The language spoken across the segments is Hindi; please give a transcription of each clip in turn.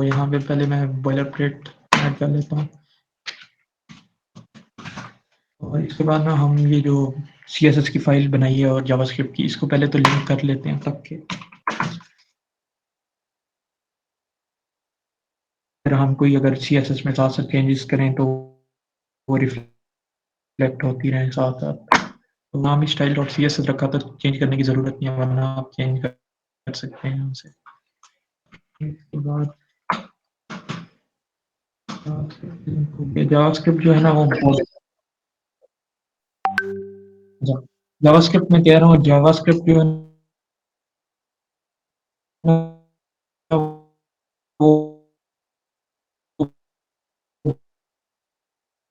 तो यहाँ पे पहले मैं बॉयलर प्लेट ऐड कर लेता हूँ और इसके बाद ना हम ये जो CSS की फाइल बनाई है और जावास्क्रिप्ट की, इसको पहले तो लिंक कर लेते हैं तब के। फिर हम कोई अगर CSS में साथ साथ चेंजेस करें तो वो रिफ्लेक्ट होती रहें साथ साथ। तो नाम स्टाइल डॉट CSS रखा तो चेंज करने की ज़रूरत नहीं है, वरना आप चेंज कर सकते हैं यहाँ से। इसके बाद जावास्क्रिप्ट जो है ना वो जावास्क्रिप्ट में कह रहा हूँ, जावास्क्रिप्ट जो है ना वो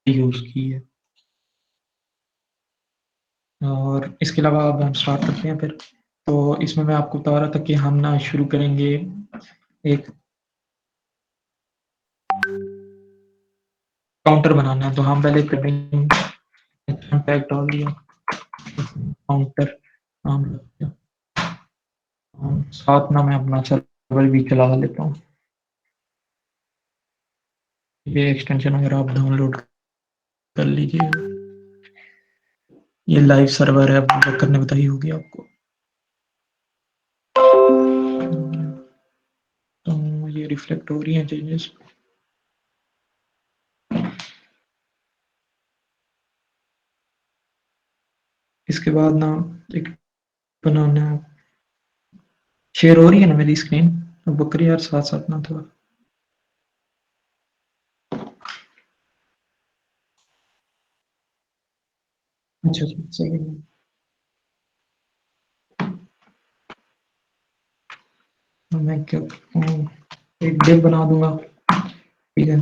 यूज़ की है। और इसके अलावा अब हम स्टार्ट करते हैं फिर। तो इसमें मैं आपको बता रहा था कि हम ना शुरू करेंगे एक काउंटर बनाना है, तो हम पहले करेंगे टैग डाल दिया, काउंटर नाम रख दिया, साथ ना मैं अपना सर्वर भी चला लेता हूँ। ये एक्सटेंशन अगर आप डाउनलोड कर लीजिए, ये लाइव सर्वर है, बकर ने बताई होगी आपको। तो ये रिफ्लेक्ट हो रही हैं चेंजेस। इसके बाद ना एक बनाना है, शेयर हो रही है ना मेरी स्क्रीन? अब बकरी यार साथ साथ ना थोड़ा। अच्छा अच्छा सही है। तो मैं क्या करता हूँ, एक डिव बना दूंगा, ठीक है।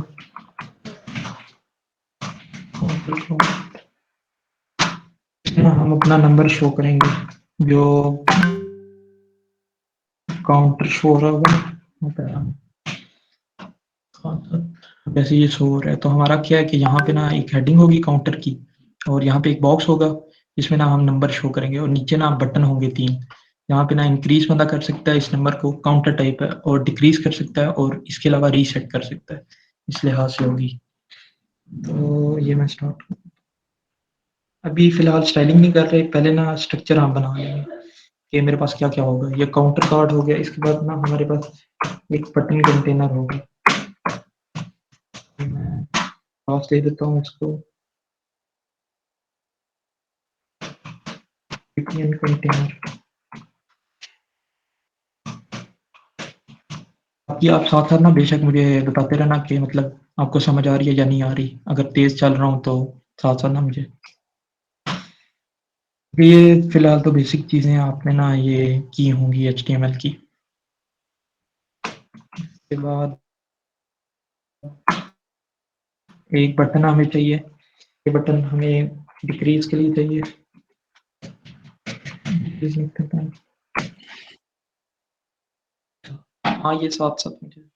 इसमें हम अपना नंबर शो करेंगे, जो काउंटर शो हो रहा होगा जैसे ये शो हो रहा है। तो हमारा क्या है कि यहाँ पे ना एक हेडिंग होगी काउंटर की, और यहाँ पे एक बॉक्स होगा जिसमें ना हम नंबर शो करेंगे, और नीचे ना बटन होंगे 3। यहाँ पे ना इंक्रीज बंदा कर सकता है इस नंबर को, काउंटर टाइप है, और डिक्रीज कर सकता है, और इसके अलावा रीसेट कर सकता है, इस लिहाज से होगी। तो ये मैं स्टार्ट अभी फिलहाल स्टाइलिंग नहीं कर रहे, पहले ना स्ट्रक्चर हम बना लेंगे कि मेरे पास क्या क्या होगा। ये काउंटर कार्ड हो गया, इसके बाद ना हमारे पास एक बटन कंटेनर होगा, मैं पास दे देता हूँ इसको, btn कंटेनर। बाकी आप साथ साथ ना बेशक मुझे बताते रहना कि मतलब आपको समझ आ रही है या नहीं आ रही, अगर तेज चल रहा हूँ तो साथ साथ ना मुझे। ये फिलहाल तो बेसिक चीज़ें आपने ना ये की होंगी HTML की। उसके बाद एक बटन हमें चाहिए, ये बटन हमें डिक्रीज के लिए चाहिए, डिक्रीज लिख देता हूँ। हाँ ये साथ साथ मुझे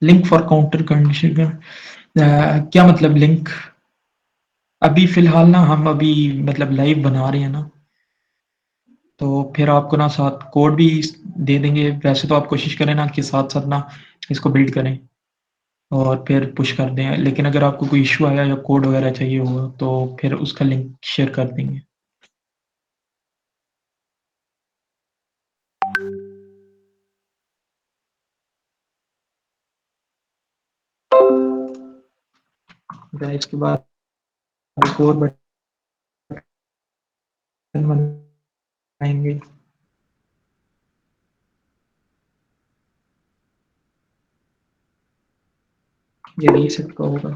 लिंक फॉर काउंटर कंडीशन क्या मतलब लिंक? अभी फिलहाल ना हम अभी मतलब लाइव बना रहे हैं ना, तो फिर आपको ना साथ कोड भी दे देंगे। वैसे तो आप कोशिश करें ना कि साथ साथ ना इसको बिल्ड करें और फिर पुश कर दें, लेकिन अगर आपको कोई इशू आया या कोड वगैरह चाहिए होगा तो फिर उसका लिंक शेयर कर देंगे। इसके बाद एक और बटन बनाएंगे, ये रीसेट का होगा,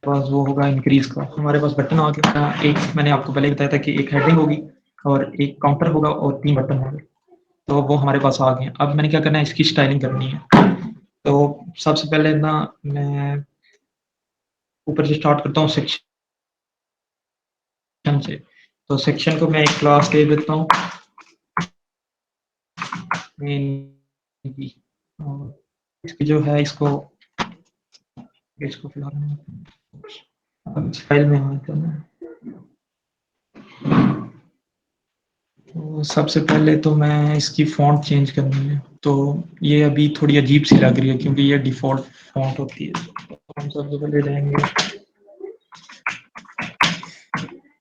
पास वो होगा इंक्रीज का। हमारे पास बटन आ गया, एक मैंने आपको पहले बताया था कि एक हेडिंग होगी और एक काउंटर होगा और 3 बटन होंगे, तो वो हमारे पास आ गए। अब मैंने क्या करना है, इसकी स्टाइलिंग करनी है। तो सबसे पहले ना मैं ऊपर से स्टार्ट करता हूँ सेक्शन से। तो सेक्शन को मैं एक क्लास दे देता हूँ मेन की, और इसकी जो है इसको इसको फिलहाल अब फाइल में आता है ना, तो सबसे पहले तो मैं इसकी फ़ॉन्ट चेंज करनी है। तो ये अभी थोड़ी अजीब सी लग रही है क्योंकि ये डिफ़ॉल्ट फ़ॉन्ट होती है। तो हम सबसे पहले जाएँगे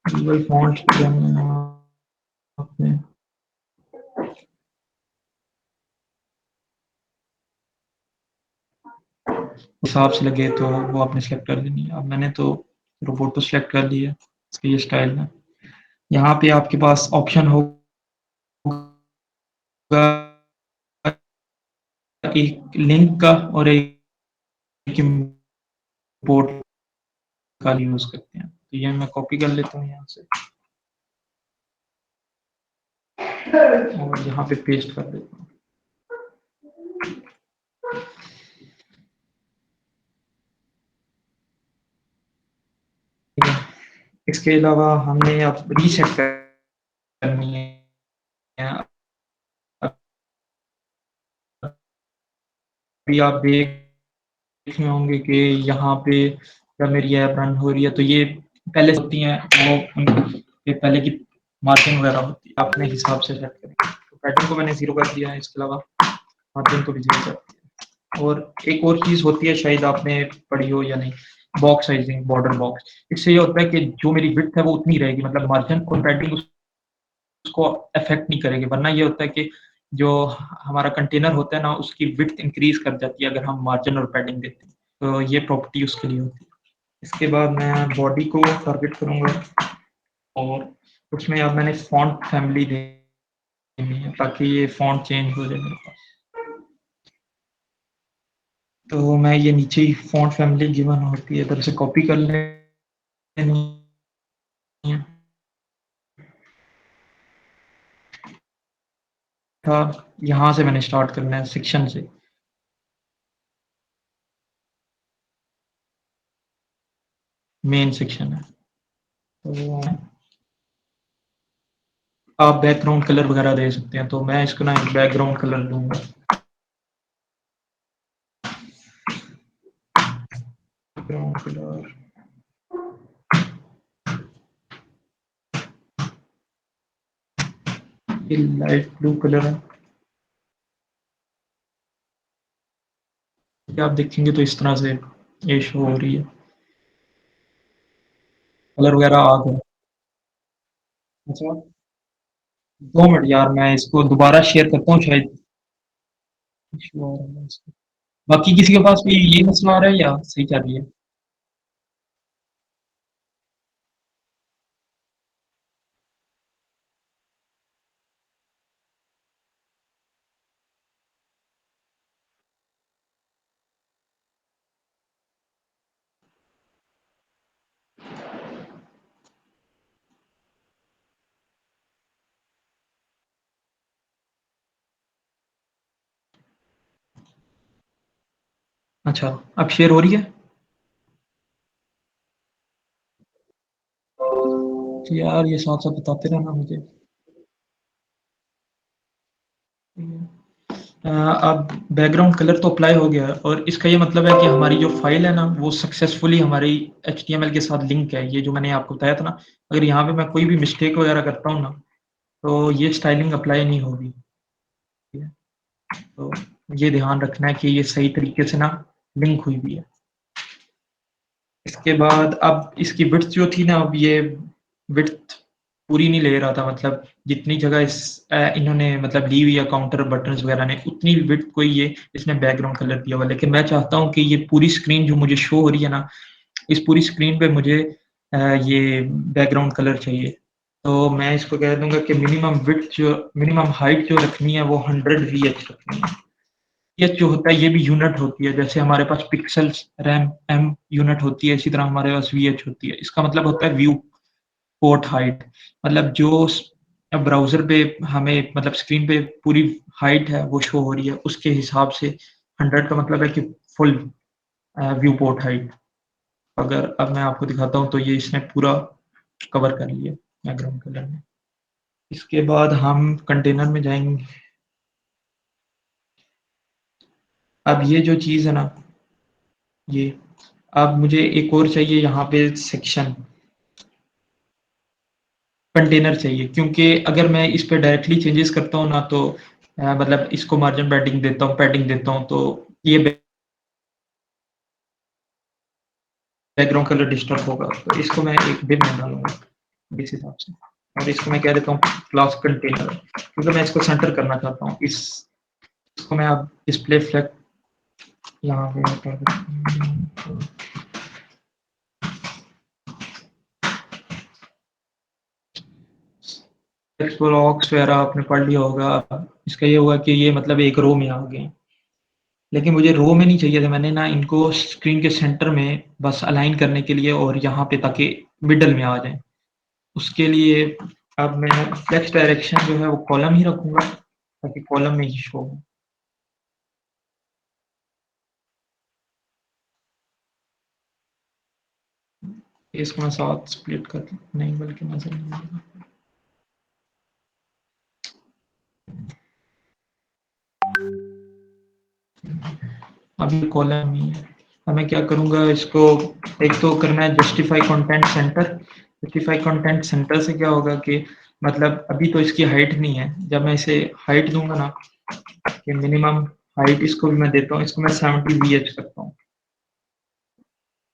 गूगल फ़ॉन्ट्स पे जाना है आपने, हिसाब से लगे तो वो आपने सेलेक्ट कर लेनी है। अब मैंने तो रोबोटो सेलेक्ट कर लिया है, इसके ये स्टाइल में। यहाँ पे आपके पास ऑप्शन होगा एक लिंक का और एक इम्पोर्ट का यूज़ करते हैं। तो ये मैं कॉपी कर लेता हूँ यहाँ से और यहाँ पे पेस्ट कर देता हूँ। ठीक है, इसके अलावा हमने अब रीसेट करनी है। अभी आप देख रहे होंगे कि यहाँ पे जब मेरी ऐप रन हो रही है तो ये पहले से होती हैं वो ये पहले की मार्जिन वगैरह होती है, अपने हिसाब से सेट करें। तो पैटर्न को मैंने 0 कर दिया है, इसके अलावा मार्जिन को भी 0 कर दिया। और एक और चीज़ होती है, शायद आपने पढ़ी हो या नहीं, बॉक्स साइजिंग, बॉर्डर बॉक्स। इससे ये होता है कि जो मेरी विड्थ है वो उतनी रहेगी, मतलब मार्जिन और पैडिंग उसको अफेक्ट नहीं करेगी। वरना ये होता है कि जो हमारा कंटेनर होता है ना, उसकी विड्थ इंक्रीज कर जाती है अगर हम मार्जिन और पैडिंग देते हैं। तो ये प्रॉपर्टी उसके लिए होती है। इसके बाद मैं बॉडी को टारगेट करूँगा और उसमें अब मैंने फ़ॉन्ट फैमिली देनी है ताकि ये फ़ॉन्ट चेंज हो जाए मेरे पास। तो मैं ये नीचे ही फ़ॉन्ट फैमिली गिवन होती है, इधर से कॉपी कर लेनी है। था यहाँ से मैंने स्टार्ट करना है सेक्शन से। मेन सेक्शन है। तो आप बैकग्राउंड कलर वगैरह दे सकते हैं, तो मैं इसको ना एक बैकग्राउंड कलर दूँगा। बैकग्राउंड कलर ये लाइट ब्लू कलर है। ये आप देखेंगे तो इस तरह से ये शो हो रही है, कलर वगैरह आ गए। अच्छा, 2 मिनट यार, मैं इसको दोबारा शेयर करता हूँ, शायद इशू आ रहा है इसको। बाकी किसी के पास भी ये मसला आ रहा है या सही चल रही है? अच्छा, अब शेयर हो रही है? तो यार ये साथ-साथ बताते रहना मुझे। अब बैकग्राउंड कलर तो अप्लाई हो गया है और इसका ये मतलब है कि हमारी जो फ़ाइल है ना, वो सक्सेसफुली हमारी एचटीएमएल के साथ लिंक है। ये जो मैंने आपको बताया था ना, अगर यहाँ पे मैं कोई भी मिस्टेक वगैरह करता हूँ ना, तो ये स्टाइलिंग अप्लाई नहीं होगी। ठीक है? तो ये ध्यान रखना है कि ये सही तरीके से ना लिंक हुई भी है। इसके बाद अब इसकी विड्थ जो थी ना, अब ये विड्थ पूरी नहीं ले रहा था, मतलब जितनी जगह इन्होंने मतलब ली हुई है काउंटर बटन्स वगैरह ने, उतनी विड्थ को ही ये इसने बैकग्राउंड कलर दिया हुआ है। लेकिन मैं चाहता हूँ कि ये पूरी स्क्रीन जो मुझे शो हो रही है ना, इस पूरी स्क्रीन पे मुझे ये बैकग्राउंड कलर चाहिए। तो मैं इसको कह दूँगा कि मिनिमम हाइट जो रखनी है वो 100 वीएच रखनी है। ये जो होता है ये भी यूनिट होती है, जैसे हमारे पास पिक्सेल्स, रैम, एम यूनिट होती है, इसी तरह हमारे पास वीएच होती है। इसका मतलब होता है व्यू पोर्ट हाइट, मतलब जो ब्राउज़र पे हमें मतलब स्क्रीन पे पूरी हाइट है वो शो हो रही है, उसके हिसाब से 100 का मतलब है कि फुल व्यू पोर्ट हाइट। अगर अब मैं आपको दिखाता हूँ तो ये इसने पूरा कवर कर लिया बैकग्राउंड कलर में। इसके बाद हम कंटेनर में जाएँगे। अब ये जो चीज़ है ना, ये अब मुझे एक और चाहिए यहाँ पे सेक्शन कंटेनर चाहिए, क्योंकि अगर मैं इस पे डायरेक्टली चेंजेस करता हूँ ना तो मतलब इसको मार्जिन पैडिंग देता हूँ तो ये बैकग्राउंड कलर डिस्टर्ब होगा, तो इसको मैं एक डिव में डालूँगा इस हिसाब से, और इसको मैं कह देता हूँ क्लास कंटेनर, क्योंकि मैं इसको सेंटर करना चाहता हूँ। इसको मैं अब डिस्प्ले फ्लैग यहाँ पे हटा देता हूँ। टेक्स्ट ब्लॉक्स वगैरह आपने पढ़ लिया होगा, इसका ये हुआ कि ये मतलब एक रो में आ गए, लेकिन मुझे रो में नहीं चाहिए था। मैंने ना इनको स्क्रीन के सेंटर में बस अलाइन करने के लिए और यहाँ पे ताकि मिडल में आ जाए, उसके लिए अब मैं फ्लेक्स डायरेक्शन जो है वो कॉलम ही रखूँगा ताकि कॉलम में ही शो हो। इसको मैं साथ स्प्लिट कर नहीं, बल्कि नज़र नहीं आएगा। अब ये कॉलम ही है। अब मैं क्या करूँगा, इसको एक तो करना है justify content centre. Justify content centre से क्या होगा कि मतलब अभी तो इसकी हाइट नहीं है, जब मैं इसे हाइट दूंगा ना कि मिनिमम हाइट इसको भी मैं देता हूँ, इसको मैं 70 VH करता हूँ।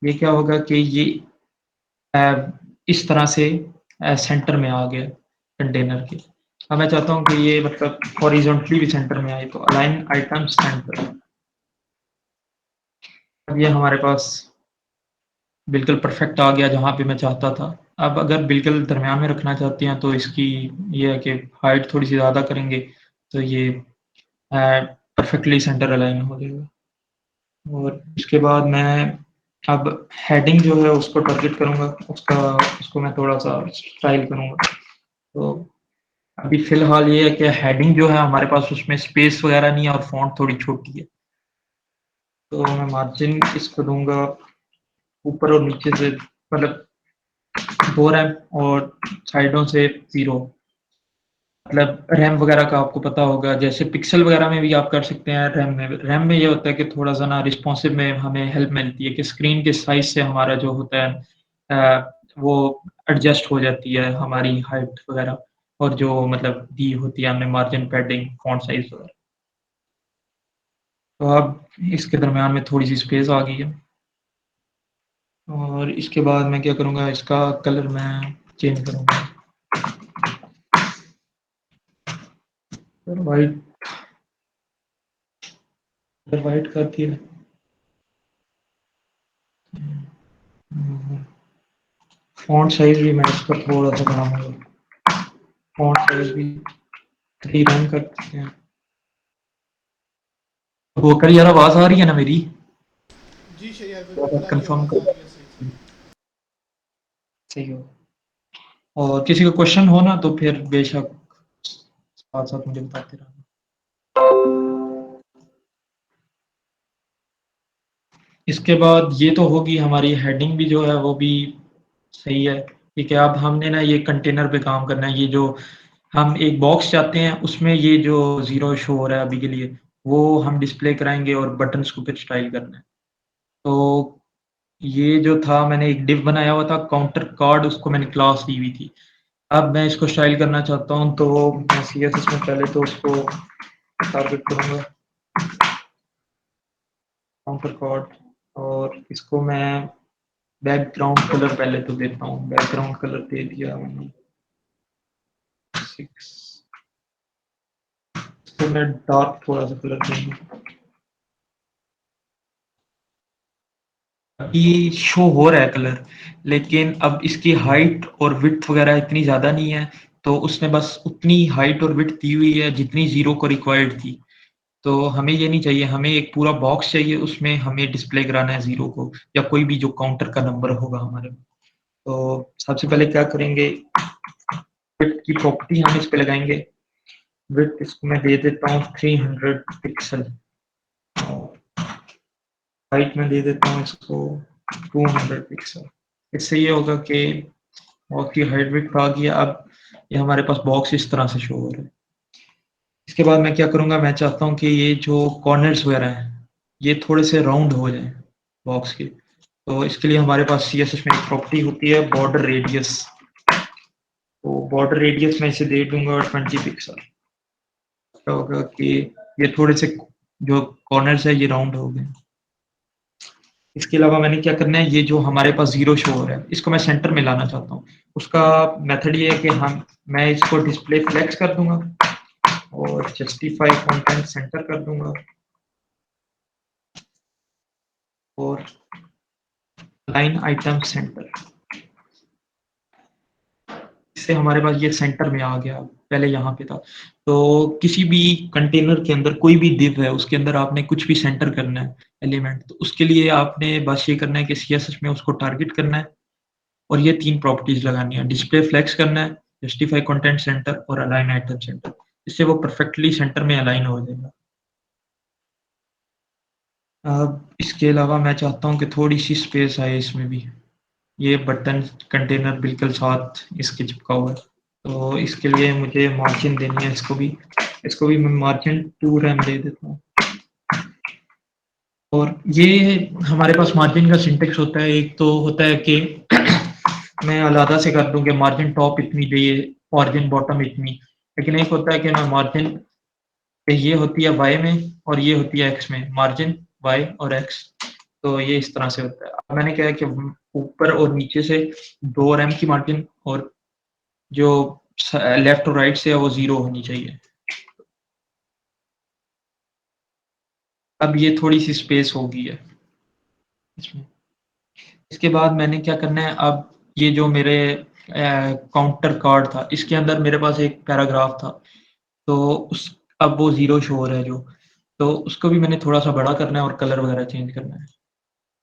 ये क्या होगा कि ये इस तरह से सेंटर में आ गया कंटेनर के। अब मैं चाहता हूँ कि ये मतलब हॉरिजॉन्टली भी सेंटर में आए, तो अलाइन आइटम सेंटर। अब ये हमारे पास बिल्कुल परफेक्ट आ गया जहाँ पे मैं चाहता था। अब अगर बिल्कुल दरमियान में रखना चाहते हैं तो इसकी ये है कि हाइट थोड़ी सी ज़्यादा करेंगे तो ये परफेक्टली सेंटर अलाइन हो जाएगा। और इसके बाद मैं अब हेडिंग जो है उसको टारगेट करूँगा, उसको मैं थोड़ा सा स्टाइल करूँगा। तो अभी फ़िलहाल ये है कि हेडिंग जो है हमारे पास उसमें स्पेस वगैरह नहीं है और फ़ॉन्ट थोड़ी छोटी है। तो मैं मार्जिन इसको दूँगा ऊपर और नीचे से मतलब 2 रैम और साइडों से 0। मतलब रैम वगैरह का आपको पता होगा, जैसे पिक्सल वगैरह में भी आप कर सकते हैं। रैम में ये होता है कि थोड़ा-सा ना रिस्पॉन्सिव में हमें हेल्प मिलती है कि स्क्रीन के साइज़ से हमारा जो होता है वो एडजस्ट हो जाती है हमारी हाइट वगैरह, और जो मतलब दी होती है हमने मार्जिन, पैडिंग, फ़ॉन्ट साइज़ वगैरह। तो अब इसके दरमियान में थोड़ी-सी स्पेस आ गई है, और इसके बाद मैं क्या करूँगा, इसका कलर मैं चेंज करूँगा। व्हाइट व्हाइट कर दिया। फ़ॉन्ट साइज़ भी मैं इसका थोड़ा-सा बढ़ाऊँगा। फ़ॉन्ट साइज़ भी 3 रन कर देते हैं। वो कर यार, आवाज़ आ रही है ना मेरी? जी सही है, थोड़ा-सा बिल्कुल आपकी कंफर्म आवाज़ आ कर। रही है सही से। सही हो। और किसी का क्वेश्चन हो ना तो फिर बेशक साथ-साथ मुझे बताते रहना। इसके बाद ये तो होगी हमारी हेडिंग भी जो है वो भी सही है। ठीक है, अब हमने ना ये कंटेनर पे काम करना है। ये जो हम एक बॉक्स चाहते हैं उसमें ये जो 0 शो हो रहा है अभी के लिए, वो हम डिस्प्ले कराएँगे और बटन्स को फिर स्टाइल करना है। तो ये जो था मैंने एक डिव बनाया हुआ था काउंटर कार्ड, उसको मैंने क्लास दी हुई थी। अब मैं इसको स्टाइल करना चाहता हूँ तो मैं सीएसएस में पहले तो उसको टारगेट करूँगा काउंटर कार्ड, और इसको मैं बैकग्राउंड कलर पहले तो देता हूँ। बैकग्राउंड कलर दे दिया मैंने 6। इसको मैं डार्क थोड़ा सा कलर दूँगा। अभी शो हो रहा है कलर, लेकिन अब इसकी हाइट और विड्थ वगैरह इतनी ज़्यादा नहीं है, तो उसने बस उतनी हाइट और विड्थ दी हुई है जितनी 0 को रिक्वायर्ड थी। तो हमें ये नहीं चाहिए, हमें एक पूरा बॉक्स चाहिए, उसमें हमें डिस्प्ले कराना है 0 को या कोई भी जो काउंटर का नंबर होगा हमारे में। तो सबसे पहले क्या करेंगे, विड्थ की प्रॉपर्टी हम इस पे लगाएँगे। विड्थ इसको मैं दे देता हूँ 300 पिक्सल, और हाइट में दे देता हूँ इसको 200 पिक्सल। इससे ये होगा कि बॉक्स की हाइट विड्थ आ गया। अब ये हमारे पास बॉक्स इस तरह से शो हो रहा है। इसके बाद मैं क्या करूँगा, मैं चाहता हूँ कि ये जो कॉर्नर्स वगैरह हैं, ये थोड़े से राउंड हो जाएँ बॉक्स के। तो इसके लिए हमारे पास CSS में एक प्रॉपर्टी होती है बॉर्डर रेडियस। तो बॉर्डर रेडियस में इसे दे दूंगा 20 पिक्सल। क्या होगा कि ये थोड़े से जो कॉर्नर्स है ये राउंड हो गए। इसके अलावा मैंने क्या करना है, ये जो हमारे पास जीरो शो हो रहा है इसको मैं सेंटर में लाना चाहता हूँ। उसका मेथड ये है कि मैं इसको डिस्प्ले फ्लेक्स कर दूंगा और जस्टिफाई कंटेंट सेंटर कर दूंगा और लाइन आइटम सेंटर। इससे हमारे पास ये सेंटर में आ गया, पहले यहाँ पे था। तो किसी भी कंटेनर के अंदर कोई भी div है उसके अंदर आपने कुछ भी सेंटर करना है एलिमेंट, तो उसके लिए आपने बस ये करना है कि CSS में उसको टारगेट करना है और ये 3 प्रॉपर्टीज लगानी है, डिस्प्ले फ्लेक्स करना है, जस्टिफाई कंटेंट सेंटर और अलाइन आइटम सेंटर। इससे वो परफेक्टली सेंटर में अलाइन हो जाएगा। अब इसके अलावा मैं चाहता हूँ कि थोड़ी सी स्पेस आए इसमें भी। ये बटन कंटेनर बिल्कुल साथ इसके चिपका हुआ है, तो इसके लिए मुझे मार्जिन देनी है। इसको भी मैं मार्जिन 2 रैम दे देता हूँ। और ये हमारे पास मार्जिन का सिंटेक्स होता है, एक तो होता है कि मैं अलग से कर दूं कि मार्जिन टॉप इतनी चाहिए, मार्जिन बॉटम इतनी। लेकिन एक होता है कि मैं मार्जिन पे ये होती है वाई में और ये होती है एक्स में, मार्जिन वाई और एक्स। तो ये इस तरह से होता है। अब मैंने क्या है कि ऊपर और नीचे से 2 रैम की मार्जिन और जो लेफ्ट और राइट से है वो 0 होनी चाहिए। अब ये थोड़ी सी स्पेस हो गई है इसमें। इसके बाद मैंने क्या करना है, अब ये जो मेरे काउंटर कार्ड था इसके अंदर मेरे पास एक पैराग्राफ था, तो उस अब वो 0 शो हो रहा है जो, तो उसको भी मैंने थोड़ा सा बड़ा करना है और कलर वगैरह चेंज करना है।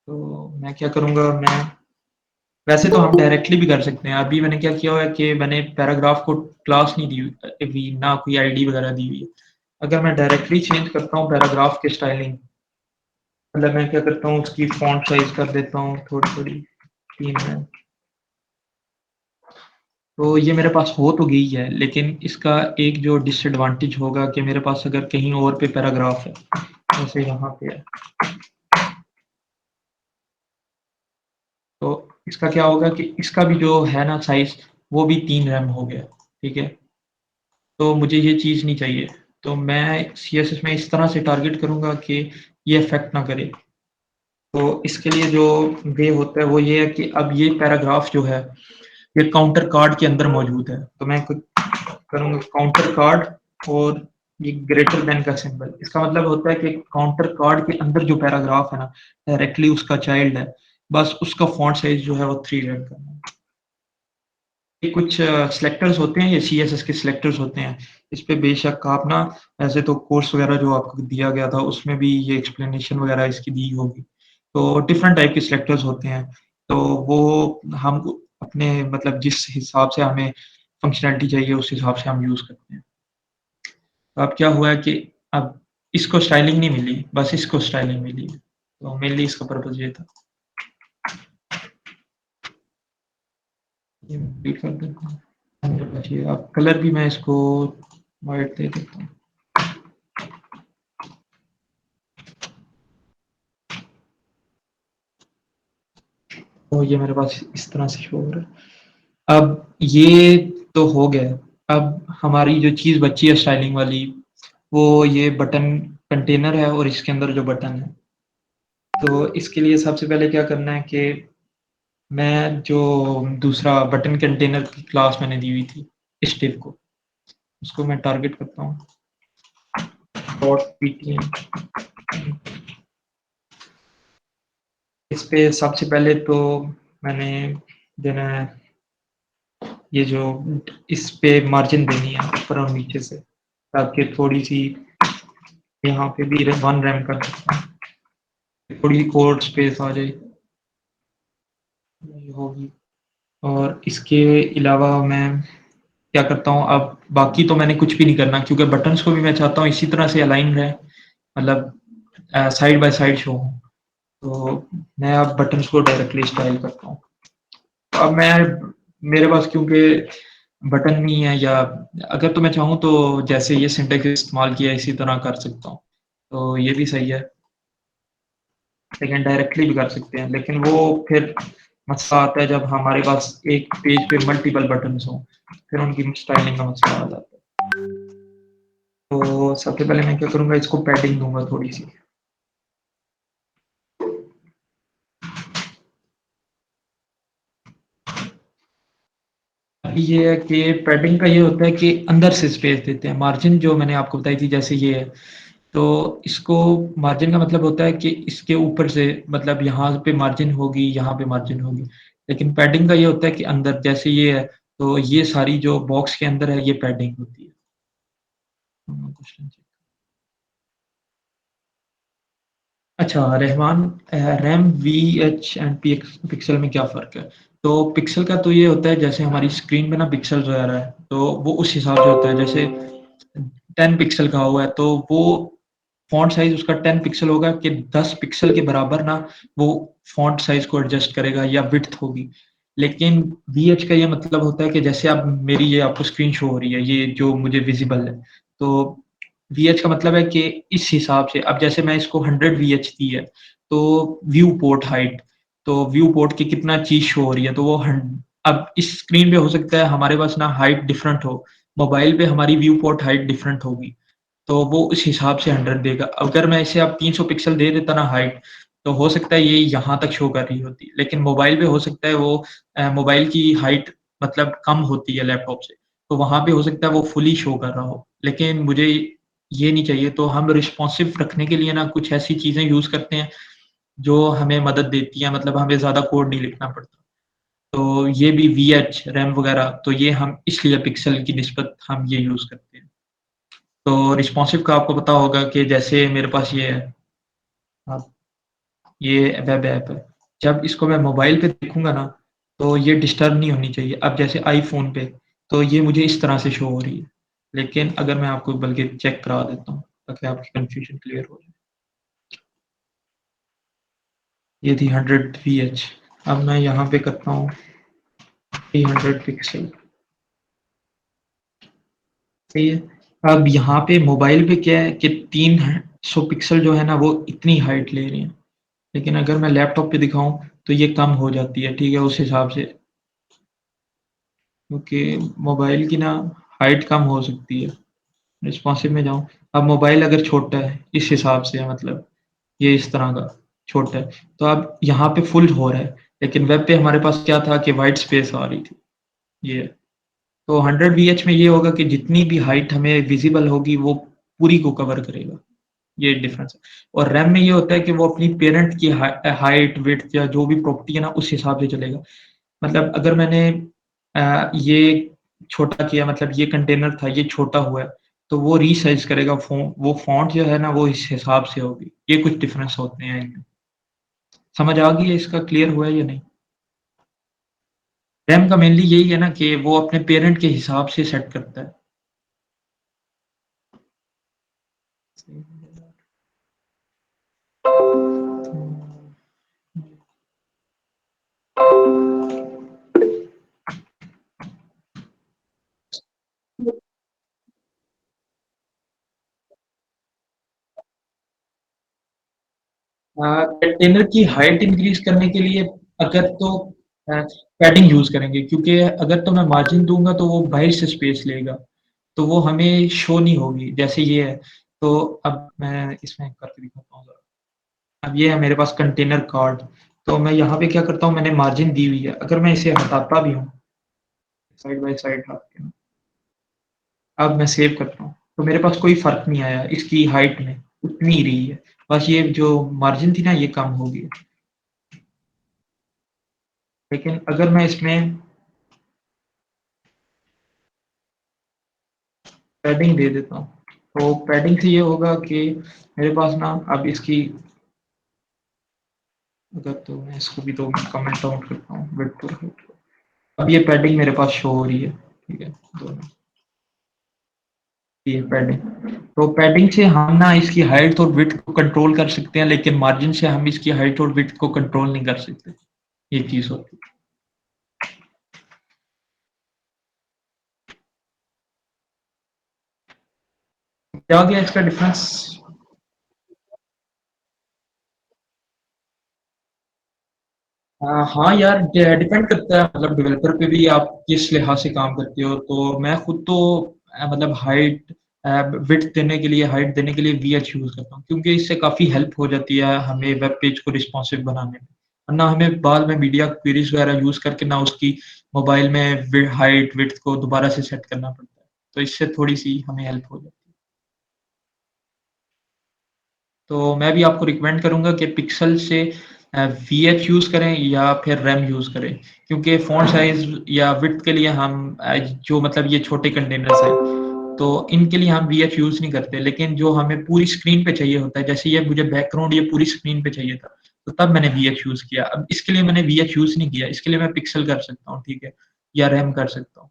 तो मैं क्या करूँगा, मैं वैसे तो हम डायरेक्टली भी कर सकते हैं। अभी मैंने क्या किया हुआ है कि मैंने पैराग्राफ को क्लास नहीं दी हुई, ना कोई आईडी वगैरह दी हुई है। अगर मैं डायरेक्टली चेंज करता हूँ पैराग्राफ के स्टाइलिंग, मतलब मैं क्या करता हूँ उसकी फॉन्ट साइज कर देता हूँ थोड़ी-थोड़ी 3 में। तो ये मेरे पास हो तो गई है, लेकिन इसका एक जो डिसएडवांटेज होगा कि मेरे पास अगर कहीं और पे पैराग्राफ है, जैसे यहाँ पे है, तो इसका क्या होगा कि इसका भी जो है ना साइज़, वो भी 3 रैम हो गया, ठीक है? तो मुझे ये चीज़ नहीं चाहिए। तो मैं CSS में इस तरह से टारगेट करूँगा कि ये इफ़ेक्ट ना करे। तो इसके लिए जो वे होता है वो ये है कि अब ये पैराग्राफ जो है, ये काउंटर कार्ड के अंदर मौजूद है। तो मैं कुछ करूँगा काउंटर कार्ड और ये ग्रेटर देन का सिंबल। इसका मतलब होता है कि काउंटर कार्ड के अंदर जो पैराग्राफ है ना, डायरेक्टली उसका चाइल्ड है। बस उसका फॉन्ट साइज़ जो है वो 3 रैम करना है। ये कुछ सिलेक्टर्स होते हैं, ये CSS के सिलेक्टर्स होते हैं। इस पे बेशक आप ना, ऐसे तो कोर्स वगैरह जो आपको दिया गया था उसमें भी ये एक्सप्लेनेशन वगैरह इसकी दी होगी। तो डिफरेंट टाइप के सिलेक्टर्स होते हैं। तो वो हम अपने मतलब जिस हिसाब से हमें फंक्शनैलिटी चाहिए उस हिसाब से हम यूज़ करते हैं। तो अब क्या हुआ है कि अब इसको स्टाइलिंग नहीं मिली, बस इसको स्टाइलिंग मिली है। तो मेनली इसका पर्पज़ ये था। ये मैं डिलीट कर देता हूँ। जी, अब कलर भी मैं इसको व्हाइट दे देता हूँ। तो ये मेरे पास इस तरह से शो हो रहा है। अब ये तो हो गया। अब हमारी जो चीज़ बची है स्टाइलिंग वाली, वो ये बटन कंटेनर है और इसके अंदर जो बटन है। तो इसके लिए सबसे पहले क्या करना है कि मैं जो दूसरा बटन कंटेनर की क्लास मैंने दी हुई थी, इस div को, उसको मैं टारगेट करता हूँ .ptm। इस पे सबसे पहले तो मैंने देना है ये जो, इस पे मार्जिन देनी है ऊपर और नीचे से, ताकि थोड़ी सी यहाँ पे भी 1 रैम कर सकता हूँ, थोड़ी कोड स्पेस आ जाए, ये होगी। और इसके अलावा मैं क्या करता हूँ, अब बाकी तो मैंने कुछ भी नहीं करना, क्योंकि बटन्स को भी मैं चाहता हूँ इसी तरह से अलाइन रहे, मतलब साइड बाय साइड शो हो। तो मैं अब बटन्स को डायरेक्टली स्टाइल करता हूँ। अब मैं, मेरे पास क्योंकि बटन नहीं है, या अगर तो मैं चाहूँ तो जैसे ये सिंटेक्स इस्तेमाल किया इसी तरह कर सकता हूँ, तो ये भी सही है। लेकिन डायरेक्टली भी कर सकते हैं, लेकिन वो फिर मसला आता है जब हमारे पास एक पेज पे मल्टीपल बटन्स हों, फिर उनकी स्टाइलिंग का मसला आ जाता है। तो सबसे पहले मैं क्या करूँगा, इसको पैडिंग दूँगा थोड़ी-सी। अभी ये है कि पैडिंग का ये होता है कि अंदर से स्पेस देते हैं, मार्जिन जो मैंने आपको बताई थी जैसे ये है, तो इसको मार्जिन का मतलब होता है कि इसके ऊपर से मतलब यहाँ पे मार्जिन होगी, यहाँ पे मार्जिन होगी। लेकिन पैडिंग का ये होता है कि अंदर जैसे ये है, तो ये सारी जो बॉक्स के अंदर है, ये पैडिंग होती है। क्वेश्चन अच्छा, Rahman RAM, VH and pixel में क्या फ़र्क है? तो पिक्सल का तो ये होता है जैसे हमारी स्क्रीन में ना पिक्सेल्स वगैरह है, तो वो उस हिसाब से होता है। जैसे 10 पिक्सल का हुआ है, तो वो फ़ॉन्ट साइज़ उसका 10 पिक्सल होगा कि 10 पिक्सल के बराबर ना वो फ़ॉन्ट साइज़ को एडजस्ट करेगा या विड्थ होगी। लेकिन वीएच का ये मतलब होता है कि जैसे अब मेरी ये आपको स्क्रीन शो हो रही है, ये जो मुझे विज़िबल है, तो वीएच का मतलब है कि इस हिसाब से अब जैसे मैं इसको 100 वीएच दी है, तो व्यू पोर्ट हाइट, तो व्यू पोर्ट की कितना चीज़ शो हो रही है, तो वो हन अब इस स्क्रीन पे हो सकता है हमारे पास ना हाइट डिफरेंट हो, मोबाइल पे हमारी व्यू पोर्ट हाइट डिफरेंट होगी, तो वो उस हिसाब से 100 देगा। अगर मैं इसे अब 300 पिक्सल दे देता ना हाइट, तो हो सकता है ये यहाँ तक शो कर रही होती, लेकिन मोबाइल पे हो सकता है वो मोबाइल की हाइट मतलब कम होती है लैपटॉप से, तो वहाँ पे हो सकता है वो फुली शो कर रहा हो। लेकिन मुझे ये नहीं चाहिए, तो हम रिस्पॉन्सिव रखने के लिए ना कुछ ऐसी चीज़ें यूज़ करते हैं, जो हमें मदद देती हैं, मतलब हमें ज़्यादा कोड नहीं लिखना पड़ता। तो ये भी वीएच, रैम वगैरह, तो ये हम इसलिए पिक्सल की निस्बत हम ये यूज़ करते हैं। तो रिस्पॉन्सिव का आपको पता होगा कि जैसे मेरे पास ये है, हाँ, ये वेब ऐप है। जब इसको मैं मोबाइल पे देखूँगा ना, तो ये डिस्टर्ब नहीं होनी चाहिए। अब जैसे आईफ़ोन पे, तो ये मुझे इस तरह से शो हो रही है। लेकिन अगर मैं आपको बल्कि चेक करा देता हूँ, ताकि आपकी कन्फ्यूज़न क्लियर हो जाए। ये थी 100 वीएच। अब मैं यहाँ पे करता हूँ 300 पिक्सल, सही है। अब यहाँ पे मोबाइल पे क्या है कि 300 पिक्सल जो है ना, वो इतनी हाइट ले रही है। लेकिन अगर मैं लैपटॉप पे दिखाऊँ, तो ये कम हो जाती है, ठीक है, उस हिसाब से। क्योंकि मोबाइल की ना हाइट कम हो सकती है। रिस्पॉन्सिव में जाऊँ, अब मोबाइल अगर छोटा है, इस हिसाब से है मतलब, ये इस तरह का छोटा है, तो अब यहाँ पे फुल हो रहा है, लेकिन वेब पे हमारे पास क्या था कि व्हाइट स्पेस आ रही थी, ये है। तो 100 वीएच में ये होगा कि जितनी भी हाइट हमें विज़िबल होगी, वो पूरी को कवर करेगा, ये डिफरेंस है। और रैम में ये होता है कि वो अपनी पेरेंट की हाइट, विड्थ या जो भी प्रॉपर्टी है ना, उस हिसाब से चलेगा। मतलब अगर मैंने ये छोटा किया, मतलब ये कंटेनर था, ये छोटा हुआ है, तो वो रीसाइज़ करेगा वो फ़ॉन्ट जो है ना, वो इस हिसाब से होगी। ये कुछ डिफरेंस होते हैं इनमें। समझ आ गई है, इसका क्लियर हुआ है या नहीं? रैम का मेनली यही है ना कि वो अपने पेरेंट के हिसाब से सेट करता है। कंटेनर की हाइट इंक्रीज़ करने के लिए अगर तो पैडिंग यूज़ करेंगे, क्योंकि अगर तो मैं मार्जिन दूँगा तो वो बाहर से स्पेस लेगा, तो वो हमें शो नहीं होगी, जैसे ये है। तो अब मैं इसमें करके दिखाता हूँ ज़रा। अब ये है मेरे पास कंटेनर कार्ड, तो मैं यहाँ पे क्या करता हूँ, मैंने मार्जिन दी हुई है, अगर मैं इसे हटाता भी हूँ, साइड बाय साइड रख के, अब मैं सेव करता हूँ, तो मेरे पास कोई फ़र्क नहीं आया, इसकी हाइट में उतनी ही रही है। बस ये जो मार्जिन थी ना, ये कम हो गई। लेकिन अगर मैं इसमें पैडिंग दे देता हूँ, तो पैडिंग से ये होगा कि मेरे पास ना अब इसकी, अगर तो मैं इसको भी तो कमेंट आउट करता हूँ, विड्थ और हाइट को। अब ये पैडिंग मेरे पास शो हो रही है, ठीक है, दोनों, ये पैडिंग। तो पैडिंग से हम ना इसकी हाइट और विड्थ को कंट्रोल कर सकते हैं, लेकिन मार्जिन से हम इसकी हाइट और विड्थ को कंट्रोल नहीं कर सकते। ये चीज़ होती है। क्या हो गया इसका डिफरेंस? हाँ यार, डिपेंड करता है मतलब डेवलपर पे भी आप किस लिहाज से काम करते हो। तो मैं खुद तो मतलब विड्थ देने के लिए, हाइट देने के लिए वीएच यूज करता हूँ, क्योंकि इससे काफी हेल्प हो जाती है हमें वेब पेज को रिस्पॉन्सिव बनाने में। वरना हमें बाद में मीडिया क्वेरीज वगैरह यूज करके ना उसकी मोबाइल में हाइट विड्थ को दोबारा से सेट करना पड़ता है। तो इससे थोड़ी सी हमें हेल्प हो जाती है। तो मैं भी आपको रिकमेंड करूंगा कि पिक्सल से वीएच यूज करें या फिर रैम यूज करें, क्योंकि फ़ॉन्ट साइज या विड्थ के लिए हम जो मतलब ये छोटे कंटेनर्स हैं, तो इनके लिए हम वीएच यूज नहीं करते। लेकिन जो हमें पूरी स्क्रीन पे चाहिए होता है, जैसे ये मुझे बैकग्राउंड ये पूरी स्क्रीन पे चाहिए था, तो तब मैंने वीएच यूज किया। अब इसके लिए मैंने वीएच यूज नहीं किया, इसके लिए मैं पिक्सल कर सकता हूँ, ठीक है, या रैम कर सकता हूँ।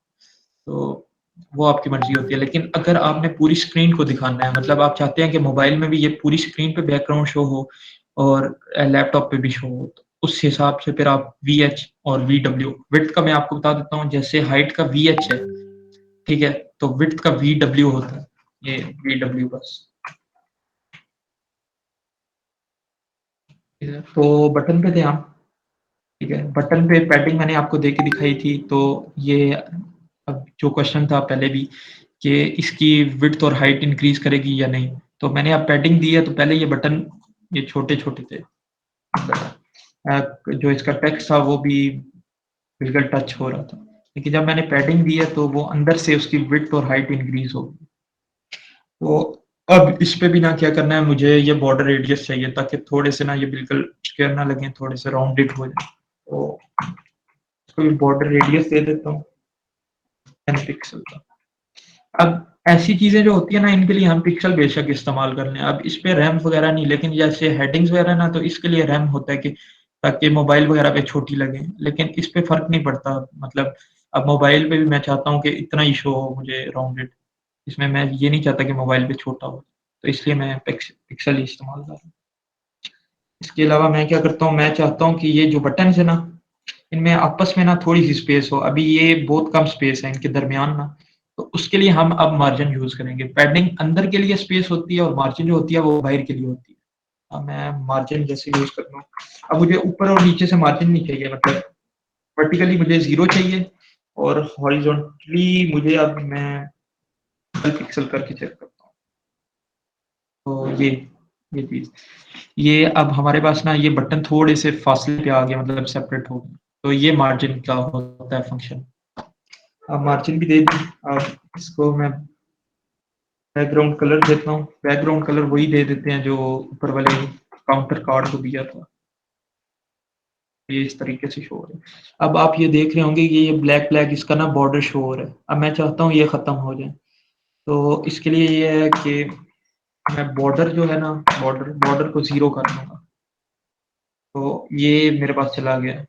तो वो आपकी मर्ज़ी होती है। लेकिन अगर आपने पूरी स्क्रीन को दिखाना है, मतलब आप चाहते हैं कि मोबाइल में भी ये पूरी स्क्रीन पे बैकग्राउंड शो हो और लैपटॉप पे भी शो हो, तो उस हिसाब से फिर आप वीएच और वीडब्ल्यू, विड्थ का मैं आपको बता देता हूँ, जैसे हाइट का वीएच है, ठीक है, तो विड्थ का वीडब्ल्यू होता है, ये वीडब्ल्यू बस। ठीक है, तो बटन पे थे हम, ठीक है, बटन पे पैडिंग मैंने आपको दे के दिखाई थी। तो ये अब जो क्वेश्चन था पहले भी कि इसकी विड्थ और हाइट इंक्रीज करेगी या नहीं, तो मैंने अब पैडिंग दी है। तो पहले ये बटन ये छोटे-छोटे थे, जो इसका टेक्स्ट था वो भी बिल्कुल टच हो रहा था। लेकिन जब मैंने पैडिंग दी है तो वो अंदर से उसकी विड्थ और हाइट इंक्रीज हो गई। तो अब इस पे भी ना क्या करना है, मुझे ये बॉर्डर रेडियस चाहिए ताकि थोड़े से ना ये बिल्कुल स्क्वायर ना लगे, थोड़े से राउंडेड हो जाए। तो इसको भी बॉर्डर रेडियस दे देता हूँ 10 पिक्सल का। अब ऐसी चीज़ें जो होती है ना, इनके लिए हम पिक्सल बेशक इस्तेमाल कर लें। अब इस पे रैम वगैरह नहीं, लेकिन जैसे हेडिंग्स वगैरह ना, तो इसके लिए रैम होता है कि ताकि मोबाइल वगैरह पे छोटी लगे। लेकिन इस पे फ़र्क नहीं पड़ता, मतलब अब मोबाइल पे भी मैं चाहता हूँ कि इतना ही शो हो मुझे राउंडेड। इसमें मैं ये नहीं चाहता कि मोबाइल पे छोटा हो, तो इसलिए मैं पिक्सल ही इस्तेमाल कर रहा हूँ। इसके अलावा मैं क्या करता हूँ, मैं चाहता हूँ कि ये जो बटन्स है ना, इनमें आपस में ना थोड़ी-सी स्पेस हो। अभी ये बहुत कम स्पेस है इनके दरमियान ना, तो उसके लिए हम अब मार्जिन यूज़ करेंगे। पैडिंग अंदर के लिए स्पेस होती है और मार्जिन जो होती है वो बाहर के लिए होती है। अब मैं मार्जिन जैसे यूज़ करता हूँ, अब मुझे ऊपर और नीचे से मार्जिन नहीं चाहिए, मतलब वर्टिकली मुझे 0 चाहिए और हॉरिज़ॉन्टली मुझे अब मैं 12 पिक्सल करके चेक करता हूँ। तो ये चीज़, ये अब हमारे पास ना ये बटन थोड़े से फासले पे आ गए, मतलब सेपरेट हो गए। तो ये मार्जिन का होता है फंक्शन। अब मार्जिन भी दे दी। अब इसको मैं बैकग्राउंड कलर देता हूँ। बैकग्राउंड कलर वही दे देते हैं जो ऊपर वाले काउंटर कार्ड को दिया था। ये इस तरीके से शो हो रहा है। अब आप ये देख रहे होंगे कि ये ब्लैक ब्लैक इसका ना बॉर्डर शो हो रहा है। अब मैं चाहता हूँ ये खत्म हो जाए। तो इसके लिए ये है कि मैं बॉर्डर जो है ना, बॉर्डर बॉर्डर को 0 कर दूँगा। तो ये मेरे पास चला गया।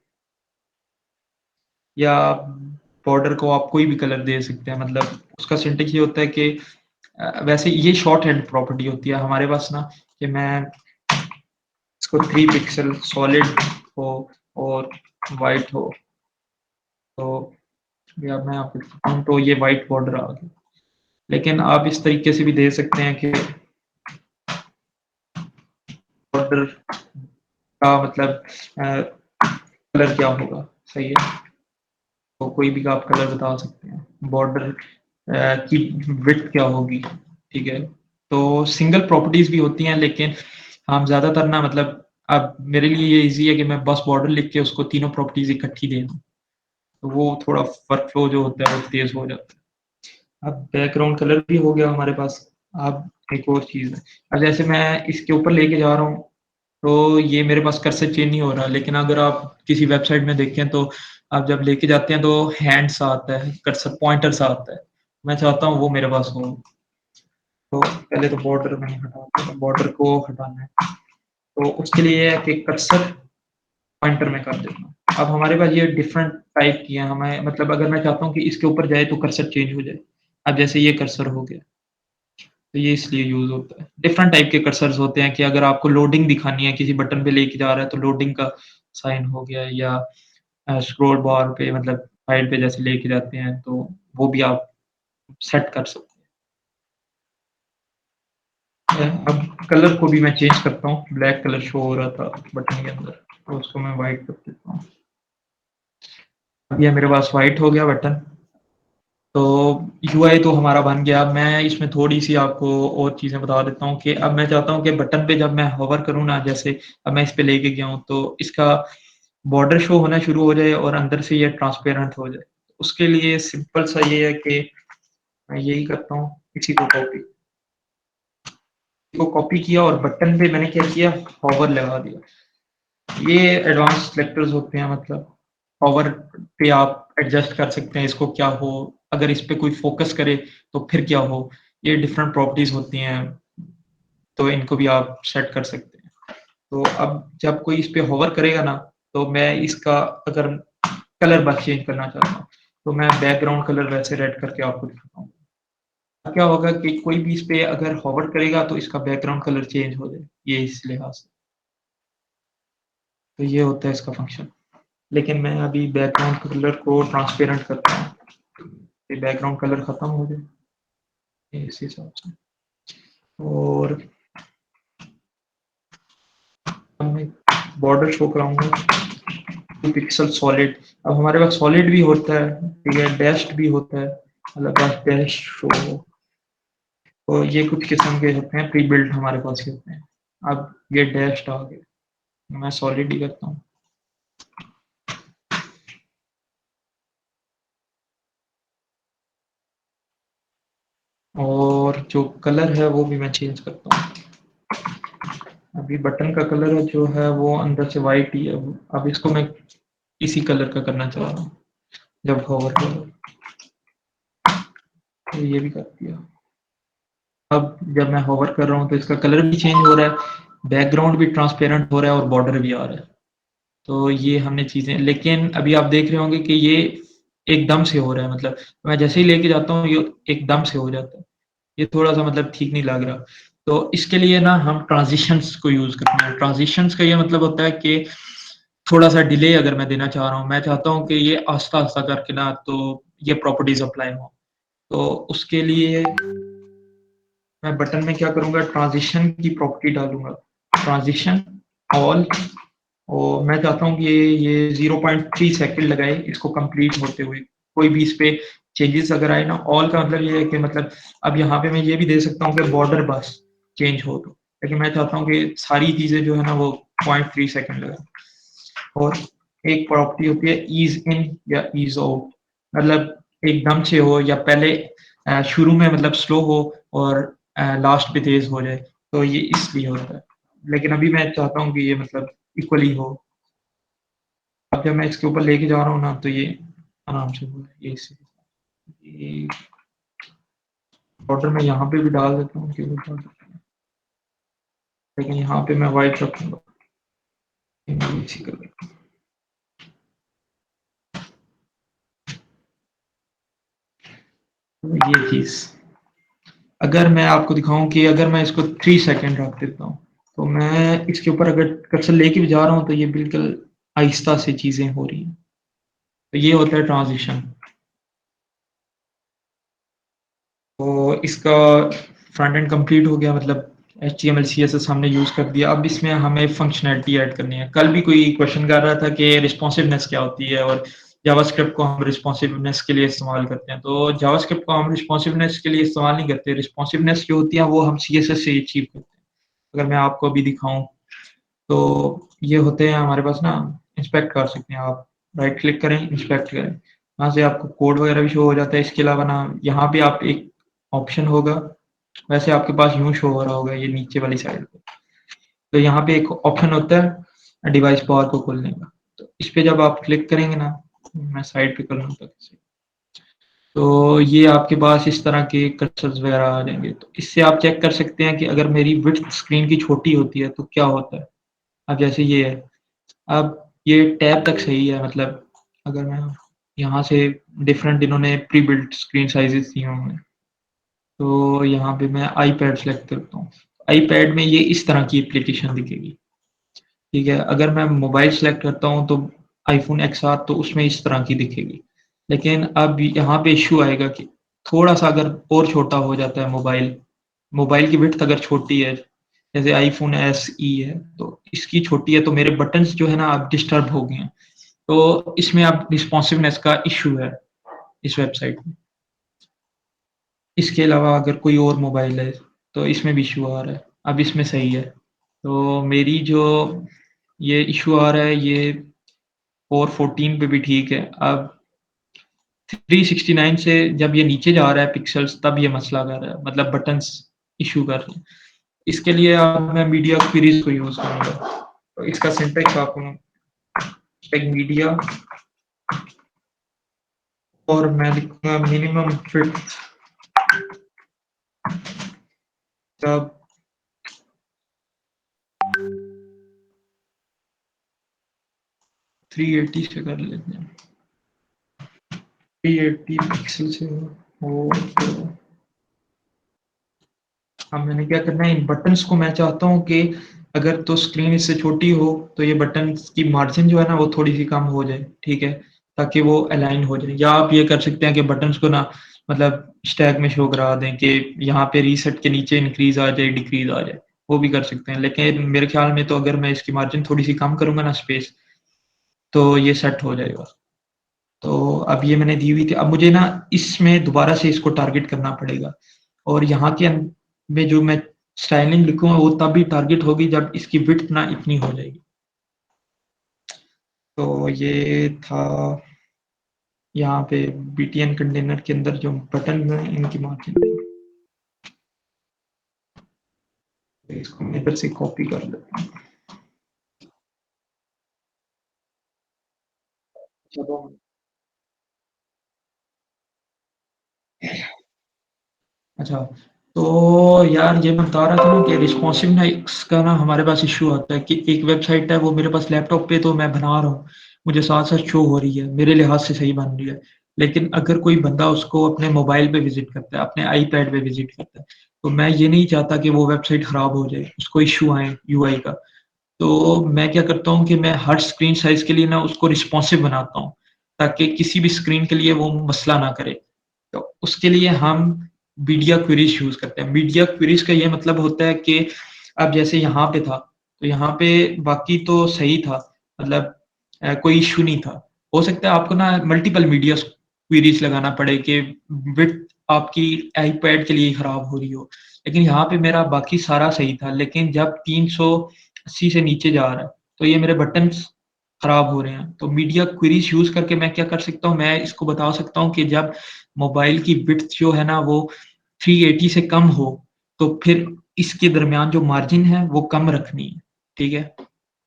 या बॉर्डर को आप कोई भी कलर दे सकते हैं, मतलब उसका सिंटेक्स ये होता है कि वैसे ये शॉर्ट हैंड प्रॉपर्टी होती है हमारे पास ना, कि मैं इसको 3 पिक्सल सॉलिड हो और व्हाइट हो। तो या मैं आपको दिखाता हूँ, तो ये व्हाइट बॉर्डर आ गई। लेकिन आप इस तरीके से भी दे सकते हैं कि बॉर्डर का मतलब कलर क्या होगा, सही है। तो कोई भी आप कलर बता सकते हैं। बॉर्डर की विड्थ क्या होगी, ठीक है। तो सिंगल प्रॉपर्टीज़ भी होती हैं, लेकिन हम ज़्यादातर ना मतलब अब मेरे लिए ये ईज़ी है कि मैं बस बॉर्डर लिख के उसको तीनों प्रॉपर्टीज़ इकट्ठी दे दूँ। तो वो थोड़ा वर्कफ़्लो जो होता है वो तेज़ हो जाता है। अब बैकग्राउंड कलर भी हो गया हमारे पास। अब एक और चीज़ है, अब जैसे मैं इसके ऊपर लेके जा रहा हूँ, तो ये मेरे पास कर्सर चेंज नहीं हो रहा। लेकिन अगर आप किसी वेबसाइट में देखें तो आप जब लेके जाते हैं तो हैंड सा आता है, कर्सर पॉइंटर सा आता है। मैं चाहता हूँ वो मेरे पास हो। तो पहले तो बॉर्डर मैंने हटा दिया, बॉर्डर को हटाना है। तो उसके लिए ये है कि कर्सर पॉइंटर में कर देता हूँ। अब हमारे पास ये डिफरेंट टाइप की हैं, हमें मतलब अगर मैं चाहता हूँ कि इसके ऊपर जाए तो कर्सर चेंज हो जाए। अब जैसे ये कर्सर हो गया, तो ये इसलिए यूज़ होता है। डिफरेंट टाइप के कर्सर्स होते हैं कि अगर आपको लोडिंग दिखानी है, किसी बटन पे लेके जा रहा है तो लोडिंग का साइन हो गया, या स्क्रॉल बार पे मतलब फाइल पे जैसे लेके जाते हैं, तो वो भी आप सेट कर सकते हैं। अब कलर को भी मैं चेंज करता हूँ। ब्लैक कलर शो हो रहा था बटन के अंदर, तो उसको मैं व्हाइट कर देता हूँ। अब ये मेरे पास वाइट हो गया बटन। तो यूआई तो हमारा बन गया। मैं इसमें थोड़ी-सी आपको और चीज़ें बता देता हूँ कि अब मैं चाहता हूँ कि बटन पे जब मैं होवर करूँ ना, जैसे अब मैं इस पे लेके गया हूँ, तो इसका बॉर्डर शो होना शुरू हो जाए और अंदर से ये ट्रांसपेरेंट हो जाए। उसके लिए सिंपल सा ये है कि मैं यही करता हूँ, इसी को कॉपी किया और बटन पे मैंने क्या किया, होवर लगा दिया। ये एडवांस सेलेक्टर्स होते हैं, मतलब पावर पे आप एडजस्ट कर सकते हैं इसको क्या हो, अगर इस पे कोई फोकस करे तो फिर क्या हो, ये डिफरेंट प्रॉपर्टीज होती हैं, तो इनको भी आप सेट कर सकते हैं। तो अब जब कोई इस पे होवर करेगा ना, तो मैं इसका अगर कलर बस चेंज करना चाहता हूँ, तो मैं बैकग्राउंड कलर वैसे रेड करके आपको दिखाता हूँ। अब क्या होगा कि कोई भी इस पे अगर होवर करेगा तो इसका बैकग्राउंड कलर चेंज हो जाए, ये इस लिहाज से। तो ये होता है इसका फंक्शन। लेकिन मैं अभी बैकग्राउंड कलर को ट्रांसपेरेंट करता हूँ, ये बैकग्राउंड कलर खत्म हो जाए इस हिसाब से। और मैं बॉर्डर शो कराऊंगा, पिक्सल सॉलिड। अब हमारे पास सॉलिड भी होता है, ठीक है, डैश्ड भी होता है, मतलब बस डैश शो हो। तो ये कुछ किस्म के होते हैं, प्री बिल्ड हमारे पास ही होते हैं। अब ये डैश्ड आ गया, मैं सॉलिड ही करता हूँ। और जो कलर है वो भी मैं चेंज करता हूँ। अभी बटन का कलर जो है वो अंदर से वाइट ही है। अब इसको मैं इसी कलर का करना चाह रहा हूँ जब होवर करो, तो ये भी कर दिया। अब जब मैं होवर कर रहा हूँ तो इसका कलर भी चेंज हो रहा है, बैकग्राउंड भी ट्रांसपेरेंट हो रहा है और बॉर्डर भी आ रहा है। तो ये हमने चीज़ें, लेकिन अभी आप देख रहे होंगे कि ये एकदम से हो रहा है, मतलब मैं जैसे ही लेके जाता हूँ ये एकदम से हो जाता है। ये थोड़ा-सा मतलब ठीक नहीं लग रहा। तो इसके लिए ना हम ट्रांज़िशंस को यूज़ करते हैं। ट्रांज़िशंस का ये मतलब होता है कि थोड़ा-सा डिले अगर मैं देना चाह रहा हूँ, मैं चाहता हूँ कि ये आस्ता-आस्ता करके ना तो ये प्रॉपर्टीज़ अप्लाई हों। तो उसके लिए मैं बटन में क्या करूँगा, ट्रांज़िशन की प्रॉपर्टी डालूँगा। ट्रांज़िशन ऑल, और मैं चाहता हूँ कि ये 0.3 सेकंड लगाए इसको कंप्लीट होते हुए। कोई भी इस पे चेंजेस अगर आए ना, ऑल का मतलब ये है कि मतलब अब यहाँ पे मैं ये भी दे सकता हूँ कि बॉर्डर बस चेंज हो तो। लेकिन मैं चाहता हूँ कि सारी चीज़ें जो है ना वो 0.3 सेकंड लगाएँ। और एक प्रॉपर्टी होती है ईज़ इन या ईज़ आउट, मतलब एकदम से हो या पहले शुरू में मतलब स्लो हो और लास्ट पे तेज़ हो जाए, तो ये इसलिए होता है। लेकिन अभी मैं चाहता हूँ कि ये मतलब इक्वली हो। अब जब मैं इसके ऊपर लेके जा रहा हूँ ना, तो ये आराम से हो, ये इससे ये बॉर्डर मैं यहाँ पे भी डाल देता हूँ, केवल डाल देता हूँ, लेकिन यहाँ पे मैं व्हाइट रखूँगा, इसी कलर। तो ये चीज़ अगर मैं आपको दिखाऊँ कि अगर मैं इसको 3 सेकंड रख देता हूँ, तो मैं इसके ऊपर अगर कर्सर लेके भी जा रहा हूँ, तो ये बिल्कुल आहिस्ता से चीज़ें हो रही हैं। तो ये होता है ट्रांज़िशन। तो इसका फ्रंट एंड कंप्लीट हो गया, मतलब एचटीएमएल सीएसएस हमने यूज़ कर दिया। अब इसमें हमें फंक्शनैलिटी ऐड करनी है। कल भी कोई क्वेश्चन कर रहा था कि रिस्पॉन्सिवनेस क्या होती है और जावास्क्रिप्ट को हम रिस्पॉन्सिवनेस के लिए इस्तेमाल करते हैं। तो जावास्क्रिप्ट को हम रिस्पॉन्सिवनेस के लिए इस्तेमाल नहीं करते। रिस्पॉन्सिवनेस जो होती है वो हम सीएसएस से अचीव करते हैं। अगर मैं आपको अभी दिखाऊँ, तो ये होते हैं हमारे पास ना, इंस्पेक्ट कर सकते हैं आप, राइट क्लिक करें, इंस्पेक्ट करें, यहाँ से आपको कोड वगैरह भी शो हो जाता है। इसके अलावा ना यहाँ पे आप एक ऑप्शन होगा, वैसे आपके पास यूँ शो हो रहा होगा ये नीचे वाली साइड पे। तो यहाँ पे एक ऑप्शन होता है डिवाइस पावर को खोलने का, तो इस पे जब आप क्लिक करेंगे ना, मैं साइड पे कर लूँ ताकि, तो ये आपके पास इस तरह के कर्सर्स वगैरह आ जाएंगे। तो इससे आप चेक कर सकते हैं कि अगर मेरी विड्थ स्क्रीन की छोटी होती है तो क्या होता है। अब जैसे ये है, अब ये टैब तक सही है, मतलब अगर मैं यहाँ से डिफरेंट इन्होंने प्री बिल्ट स्क्रीन साइजेस दिए होंगे, तो यहाँ पे मैं आईपैड सेलेक्ट करता हूँ। आईपैड में ये इस तरह की एप्लीकेशन दिखेगी, ठीक है। अगर मैं मोबाइल सेलेक्ट करता हूँ तो आईफोन XR, तो उसमें इस तरह की दिखेगी। लेकिन अब यहाँ पे इश्यू आएगा कि थोड़ा सा अगर और छोटा हो जाता है मोबाइल, मोबाइल की विड्थ अगर छोटी है, जैसे आईफोन SE है तो इसकी छोटी है, तो मेरे बटन्स जो है ना अब डिस्टर्ब हो गए हैं। तो इसमें अब रिस्पॉन्सिवनेस का इशू है इस वेबसाइट में। इसके अलावा अगर कोई और मोबाइल है तो इसमें भी इशू आ रहा है। अब इसमें सही है। तो मेरी जो ये इशू आ रहा है ये 414 पे भी ठीक है। अब 369 से जब ये नीचे जा रहा है पिक्सेल्स तब ये मसला कर रहा है, मतलब बटन्स इशू कर रहे हैं। इसके लिए अब मैं मीडिया क्वेरीज को यूज़ करूँगा। तो इसका सिंटैक्स आपको टेक मीडिया और मैं लिखूँगा मिनिमम विड्थ तब 380 से कर लेते हैं। 380 पिक्सल से हो तो अब मैंने क्या करना है, इन बटन्स को मैं चाहता हूँ कि अगर तो स्क्रीन इससे छोटी हो तो ये बटन्स की मार्जिन जो है ना वो थोड़ी सी कम हो जाए, ठीक है, ताकि वो अलाइन हो जाए। या आप ये कर सकते हैं कि बटन्स को ना मतलब स्टैक में शो करा दें कि यहाँ पे रीसेट के नीचे इंक्रीज आ जाए, डिक्रीज आ जाए, वो भी कर सकते हैं। लेकिन मेरे ख्याल में तो अगर मैं इसकी मार्जिन थोड़ी सी कम करूंगा ना स्पेस, तो ये सेट हो जाएगा। तो अब ये मैंने दी हुई थी, अब मुझे ना इसमें दोबारा से इसको टारगेट करना पड़ेगा और यहाँ के में जो मैं स्टाइलिंग लिखूंगा वो तब भी टारगेट होगी जब इसकी विड्थ ना इतनी हो जाएगी। तो ये था यहाँ पे बीटीएन कंटेनर के अंदर जो बटन है इनकी मार्जिन, इसको मैं इधर से कॉपी कर लेता हूँ। चलो अच्छा, तो यार ये मैं बता रहा था ना कि रिस्पॉन्सिवनेस का ना हमारे पास इशू आता है कि एक वेबसाइट है वो मेरे पास लैपटॉप पे तो मैं बना रहा हूँ, मुझे साथ-साथ शो हो रही है, मेरे लिहाज से सही बन रही है। लेकिन अगर कोई बंदा उसको अपने मोबाइल पे विज़िट करता है, अपने आईपैड पे विज़िट करता है, तो मैं ये नहीं चाहता कि वो वेबसाइट खराब हो जाए, उसको इश्यू आए यूआई का। तो मैं क्या करता हूँ कि मैं हर स्क्रीन साइज़ के लिए ना उसको रिस्पॉन्सिव बनाता हूँ, ताकि किसी भी स्क्रीन के लिए वो मसला ना करे। तो उसके लिए हम मीडिया क्वेरीज यूज़ करते हैं। मीडिया क्वेरीज का ये मतलब होता है कि अब जैसे यहाँ पे था, तो यहाँ पे बाकी तो सही था, मतलब कोई इश्यू नहीं था। हो सकता है आपको ना मल्टीपल मीडिया क्वेरीज लगाना पड़े कि विड्थ आपकी आईपैड के लिए खराब हो रही हो। लेकिन यहाँ पे मेरा बाकी सारा सही था, लेकिन जब 380 से नीचे जा रहा है, तो ये मेरे बटन्स खराब हो रहे हैं। तो मीडिया क्वेरीज यूज़ करके मैं क्या कर सकता हूँ, मैं इसको बता सकता हूँ कि जब मोबाइल की विड्थ जो है ना वो 380 से कम हो, तो फिर इसके दरमियान जो मार्जिन है वो कम रखनी है, ठीक है?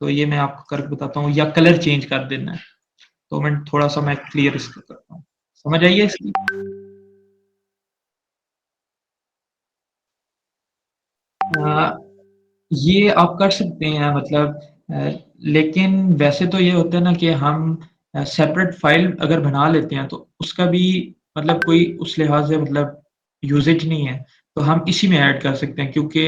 तो ये मैं आपको करके बताता हूँ, या कलर चेंज कर देना है। तो थोड़ा-सा मैं क्लियर इसको करता हूँ। समझ आई है इसकी? अ, ये आप कर सकते हैं, मतलब लेकिन वैसे तो ये होता है ना कि हम सेपरेट फ़ाइल अगर बना लेते हैं तो उसका भी मतलब कोई उस लिहाज से मतलब यूसेज नहीं है, तो हम इसी में ऐड कर सकते हैं, क्योंकि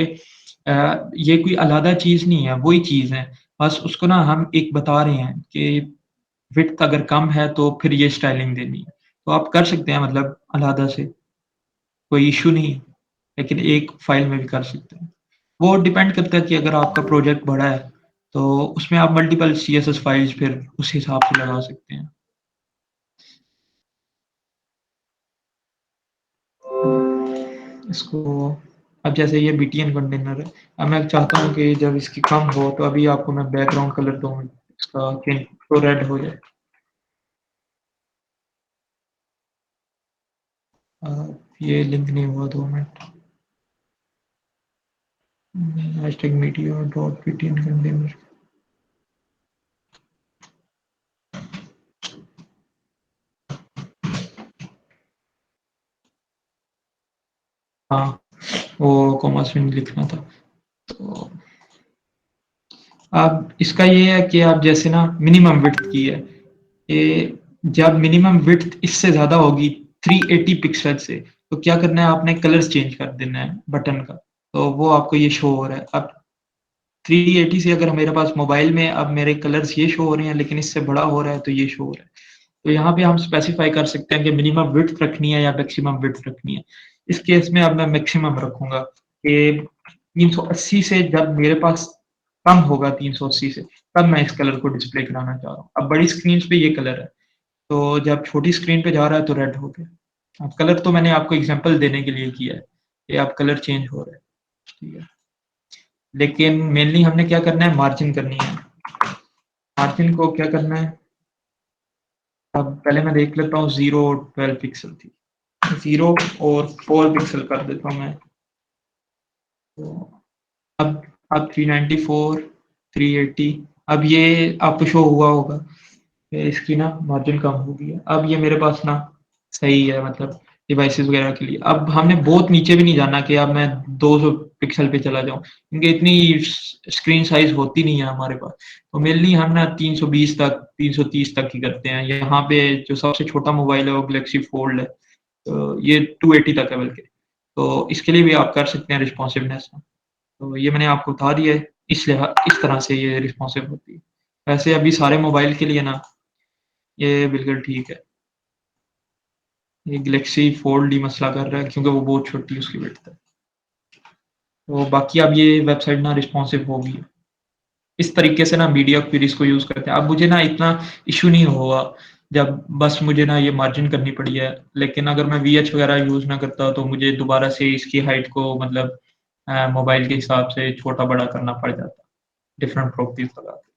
ये कोई अलग चीज़ नहीं है, वही चीज़ है। बस उसको ना हम एक बता रहे हैं कि विड्थ अगर कम है तो फिर ये स्टाइलिंग देनी है। तो आप कर सकते हैं मतलब अलग से, कोई इश्यू नहीं है, लेकिन एक फ़ाइल में भी कर सकते हैं। वो डिपेंड करता है कि अगर आपका प्रोजेक्ट बड़ा है, तो उसमें आप मल्टीपल सीएसएस फाइल्स फिर उस हिसाब से लगा सकते हैं। इसको अब जैसे ये बीटीएन कंटेनर है, अब मैं चाहता हूँ कि जब इसकी कम हो तो अभी आपको मैं बैकग्राउंड कलर दूँ इसका कि तो रेड हो जाए। ये लिंक नहीं हुआ, 2 minute. Hashtag media dot BTN container. हाँ, वो कॉमा से लिखना था। तो अब इसका ये है कि आप जैसे ना मिनिमम विड्थ की है, कि जब मिनिमम विड्थ इससे ज़्यादा होगी 380 पिक्सल से, तो क्या करना है, आपने कलर्स चेंज कर देना है बटन का, तो वो आपको ये शो हो रहा है। अब 380 से अगर मेरे पास मोबाइल में अब मेरे कलर्स ये शो हो रहे हैं, लेकिन इससे बड़ा हो रहा है तो ये शो हो रहा है। तो यहाँ पे हम स्पेसिफाई कर सकते हैं कि मिनिमम विड्थ रखनी है या मैक्सिमम विड्थ रखनी है। इस केस में अब मैं मैक्सिमम रखूँगा कि 380 से जब मेरे पास कम होगा 380 से, तब मैं इस कलर को डिस्प्ले कराना चाह रहा हूँ। अब बड़ी स्क्रीन पे ये कलर है, तो जब छोटी स्क्रीन पे जा रहा है तो रेड हो गया। अब कलर तो मैंने आपको एग्जांपल देने के लिए किया है कि आप कलर चेंज हो रहा है, ठीक है। लेकिन मेनली हमने क्या करना है, मार्जिन करनी है। मार्जिन को क्या करना है, अब पहले मैं देख लेता हूँ, 0 और 12 पिक्सल थी, 0 और 4 पिक्सल कर देता हूँ मैं। तो अब 394, 380, अब ये आपको शो हुआ होगा कि इसकी ना मार्जिन कम हो गई है। अब ये मेरे पास ना सही है, मतलब डिवाइसेस वगैरह के लिए। अब हमने बहुत नीचे भी नहीं जाना कि अब मैं 200 पिक्सल पे चला जाऊं, क्योंकि इतनी स्क्रीन साइज होती नहीं है हमारे पास। तो मेनली हम ना 320 तक, 330 तक ही करते हैं। यहाँ पे जो सबसे छोटा मोबाइल है वो गैलेक्सी फोल्ड है, तो ये 280 तक है बल्कि। तो इसके लिए भी आप कर सकते हैं रिस्पॉन्सिवनेस। तो ये मैंने आपको बता दिया है, इस तरह से ये रिस्पॉन्सिव होती है। वैसे अभी सारे मोबाइल के लिए ना ये बिल्कुल ठीक है। ये गैलेक्सी फोल्ड ही मसला कर रहा है क्योंकि वो बहुत छोटी है उसकी विड्थ है। तो बाकी अब ये वेबसाइट ना रिस्पॉन्सिव हो गई है। इस तरीके से ना मीडिया क्वेरीज को यूज करते हैं। अब मुझे ना इतना इशू नहीं हुआ जब बस मुझे ना ये मार्जिन करनी पड़ी है। लेकिन अगर मैं वीएच वगैरह यूज ना करता तो मुझे दोबारा से इसकी हाइट को मतलब मोबाइल के हिसाब से छोटा बड़ा करना पड़ जाता, डिफरेंट प्रॉपर्टीज लगा के।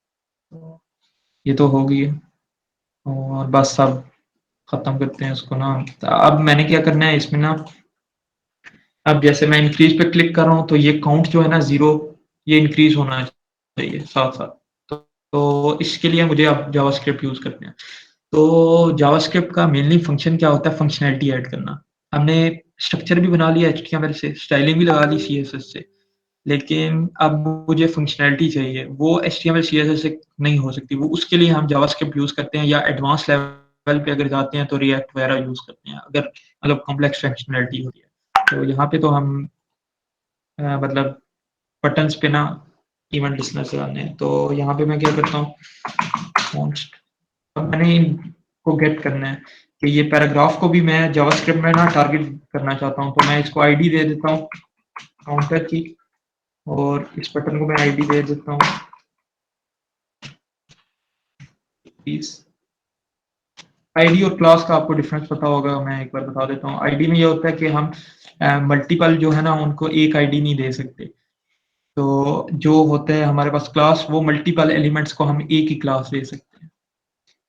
तो ये तो हो गई है, और बस अब खत्म करते हैं इसको ना। तो अब मैंने क्या करना है इसमें ना, अब जैसे मैं इंक्रीज पे क्लिक कर रहा हूँ तो ये काउंट जो है ना 0, ये इंक्रीज होना चाहिए साथ साथ। तो इसके लिए मुझे अब जावास्क्रिप्ट यूज करते हैं। तो जावास्क्रिप्ट का मेनली फंक्शन क्या होता है, फंक्शनैलिटी ऐड करना। हमने स्ट्रक्चर भी बना लिया एचटीएमएल से, स्टाइलिंग भी लगा ली सीएसएस से, लेकिन अब मुझे फंक्शनैलिटी चाहिए, वो एचटीएमएल सीएसएस से नहीं हो सकती। वो उसके लिए हम जावास्क्रिप्ट यूज करते हैं, या एडवांस लेवल पे अगर जाते हैं तो रिएक्ट वगैरह यूज करते हैं, अगर मतलब कॉम्प्लेक्स फंक्शनैलिटी होती है। तो यहाँ पे तो हम मतलब बटन्स पे ना इवेंट लिस्नर से आने हैं। तो यहाँ पे मैं क्या करता हूँ, कॉन्स्ट, अब मैंने इनको गेट करना है कि ये पैराग्राफ को भी मैं जावास्क्रिप्ट में ना टारगेट करना चाहता हूँ। तो मैं इसको आईडी दे देता हूँ काउंटर की, और इस बटन को मैं आईडी दे देता हूँ प्लीज। आईडी और क्लास का आपको डिफरेंस पता होगा, मैं एक बार बता देता हूँ। आईडी में ये होता है कि हम मल्टीपल जो है ना उनको एक आईडी नहीं दे सकते। तो जो होते हैं हमारे पास क्लास, वो मल्टीपल एलिमेंट्स को हम एक ही क्लास दे सकते हैं।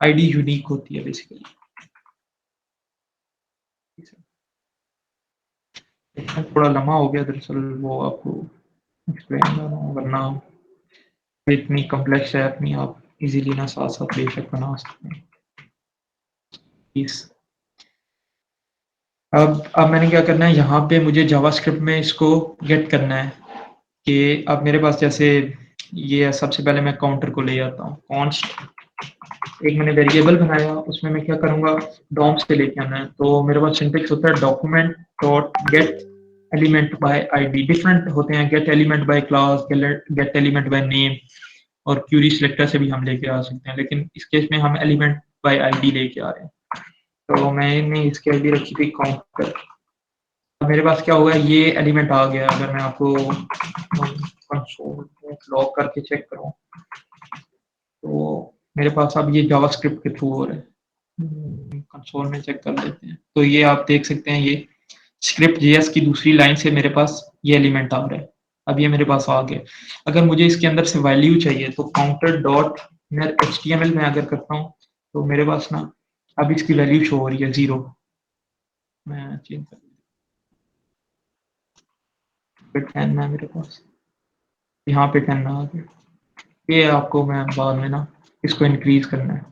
आईडी यूनिक होती है बेसिकली। थोड़ा लम्बा हो गया दरअसल, वो आपको एक्सप्लेन कर रहा हूँ, वरना इतनी कॉम्प्लेक्स है अपनी, आप इजीली ना साथ साथ बेशक बना सकते हैं। इस अब मैंने क्या करना है, यहाँ पे मुझे जावास्क्रिप्ट में इसको गेट करना है कि अब मेरे पास जैसे ये है, सबसे पहले मैं काउंटर को ले आता हूँ। कॉन्स्ट एक मैंने वेरिएबल बनाया, उसमें मैं क्या करूँगा, डॉम से लेके आना है। तो मेरे पास सिंटेक्स होता है document dot gate element by ID. Different होते हैं, gate element by class, gate element by name, और क्यूरी सिलेक्टर से भी हम लेके आ सकते हैं, लेकिन इस केस में हम एलिमेंट बाय आईडी लेके आ रहे हैं। तो मैंने इसकी आईडी रखी थी काउंटर। मेरे पास क्या हुआ, ये एलिमेंट आ गया। अगर मैं आपको कंसोल में लॉग करके चेक करूं तो मेरे पास अब ये जावास्क्रिप्ट के थ्रू हो रहा है। कंसोल में चेक कर लेते हैं, तो ये आप देख सकते हैं, ये स्क्रिप्ट जेएस की दूसरी लाइन से मेरे पास ये एलिमेंट आ रहा है। अब ये मेरे पास आ गया। अगर मुझे इसके अंदर से वैल्यू चाहिए तो काउंटर डॉट मैं एचटीएमएल में अगर करता हूँ तो मेरे पास ना अब इसकी वैल्यू शो हो रही है 0। मैं चेंज कर 10 है मेरे पास, यहाँ पे 10 आ गया। ये आपको मैं बाद में ना इसको इंक्रीज करना है।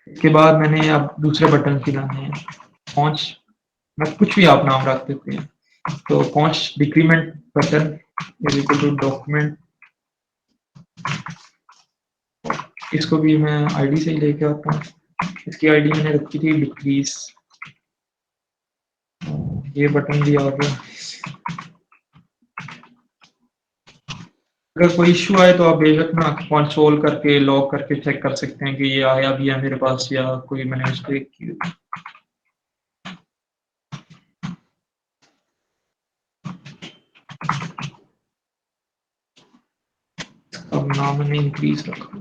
इसके बाद मैंने अब दूसरे बटन की लाने हैं। पॉन्च, मैं कुछ भी आप नाम रख देते हैं। तो पॉन्च decrement button is equal to document, इसको भी मैं आईडी से ही लेके आता हूँ। इसकी आईडी मैंने रखी थी डिक्रीज। ये बटन भी आ गया। अगर कोई इशू आए तो आप बेशक ना कंसोल करके लॉग करके चेक कर सकते हैं कि ये आया भी है मेरे पास या कोई मैंने मिस्टेक की। अब नाम मैंने इंक्रीज रखा।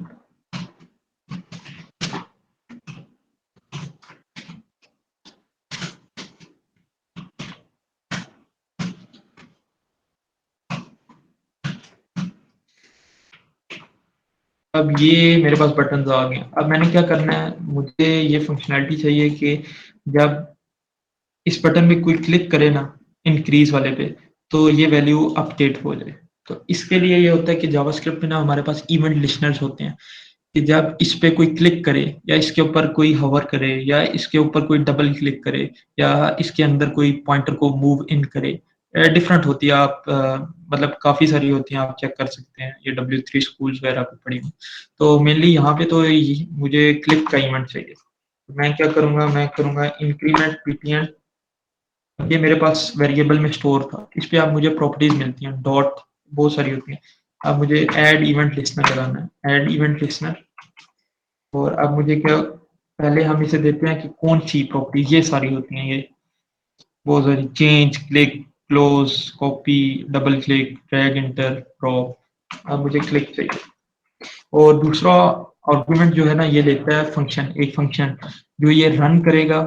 अब ये मेरे पास बटन्स आ गए हैं। अब मैंने क्या करना है, मुझे ये फंक्शनैलिटी चाहिए कि जब इस बटन पे कोई क्लिक करे ना इंक्रीज़ वाले पे, तो ये वैल्यू अपडेट हो जाए। तो इसके लिए ये होता है कि जावास्क्रिप्ट में ना हमारे पास इवेंट लिस्टनर्स होते हैं, कि जब इस पे कोई क्लिक करे या इसके ऊपर कोई हवर करे या इसके ऊपर कोई डबल क्लिक करे या इसके अंदर कोई पॉइंटर को मूव इन करे, डिफरेंट होती है। आप मतलब काफ़ी सारी होती हैं, आप चेक कर सकते हैं, ये W3 स्कूल्स वगैरह पे पढ़ी हुई। तो मेनली यहाँ पे तो मुझे क्लिक का इवेंट चाहिए। तो मैं क्या करूँगा, मैं करूँगा इंक्रीमेंट पीटीएन। ये मेरे पास वेरिएबल में स्टोर था। इस पे आप मुझे प्रॉपर्टीज मिलती हैं, डॉट बहुत सारी होती हैं। अब मुझे ऐड इवेंट लिस्टनर लगाना है, ऐड इवेंट लिस्टनर। और अब मुझे क्या, पहले हम इसे देते हैं कि कौन सी प्रॉपर्टीज, ये सारी होती हैं, ये बहुत सारी, change, click, close, copy, double click, drag, inter, drop. अब मुझे क्लिक चाहिए। और दूसरा आर्गुमेंट जो है ना, ये लेता है फंक्शन, एक फंक्शन जो ये रन करेगा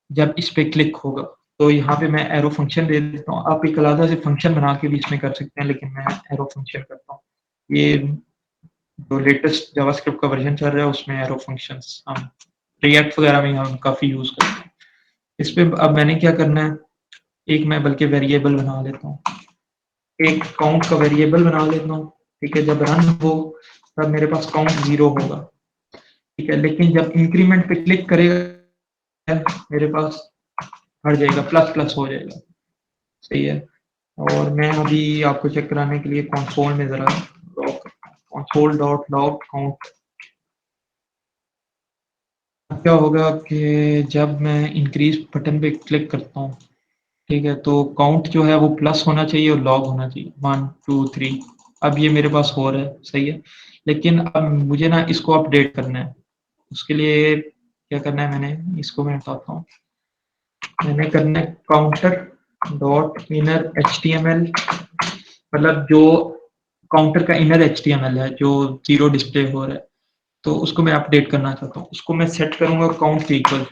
जब इस पे क्लिक होगा। तो यहाँ पे मैं एरो फंक्शन दे देता हूँ। आप एक अलग से फंक्शन बना के भी इसमें कर सकते हैं, लेकिन मैं एरो फंक्शन करता हूँ। ये जो लेटेस्ट जावास्क्रिप्ट का वर्जन चल रहा है उसमें एरो फंक्शंस हम रिएक्ट वगैरह में हम काफ़ी यूज़ करते हैं। इस पे अब मैंने क्या करना है, एक मैं बल्कि वेरिएबल बना लेता हूँ, एक काउंट का वेरिएबल बना लेता हूँ। ठीक है, जब रन हो तब मेरे पास काउंट 0 होगा। ठीक है, लेकिन जब इंक्रीमेंट पे क्लिक करेगा मेरे पास हट जाएगा, प्लस प्लस हो जाएगा। सही है। और मैं अभी आपको चेक कराने के लिए कंसोल में ज़रा log, console dot log count. क्या होगा कि जब मैं इंक्रीज बटन पे क्लिक करता हूँ, ठीक है, तो काउंट जो है वो प्लस होना चाहिए और लॉग होना चाहिए, 1 2 3। अब ये मेरे पास हो रहा है, सही है। लेकिन अब मुझे ना इसको अपडेट करना है। उसके लिए क्या करना है, मैंने इसको मैं बताता हूँ। मैंने करना है काउंटर डॉट इनर HTML, मतलब जो काउंटर का इनर HTML है जो 0 डिस्प्ले हो रहा है, तो उसको मैं अपडेट करना चाहता हूँ। उसको मैं सेट करूँगा काउंट के इक्वल।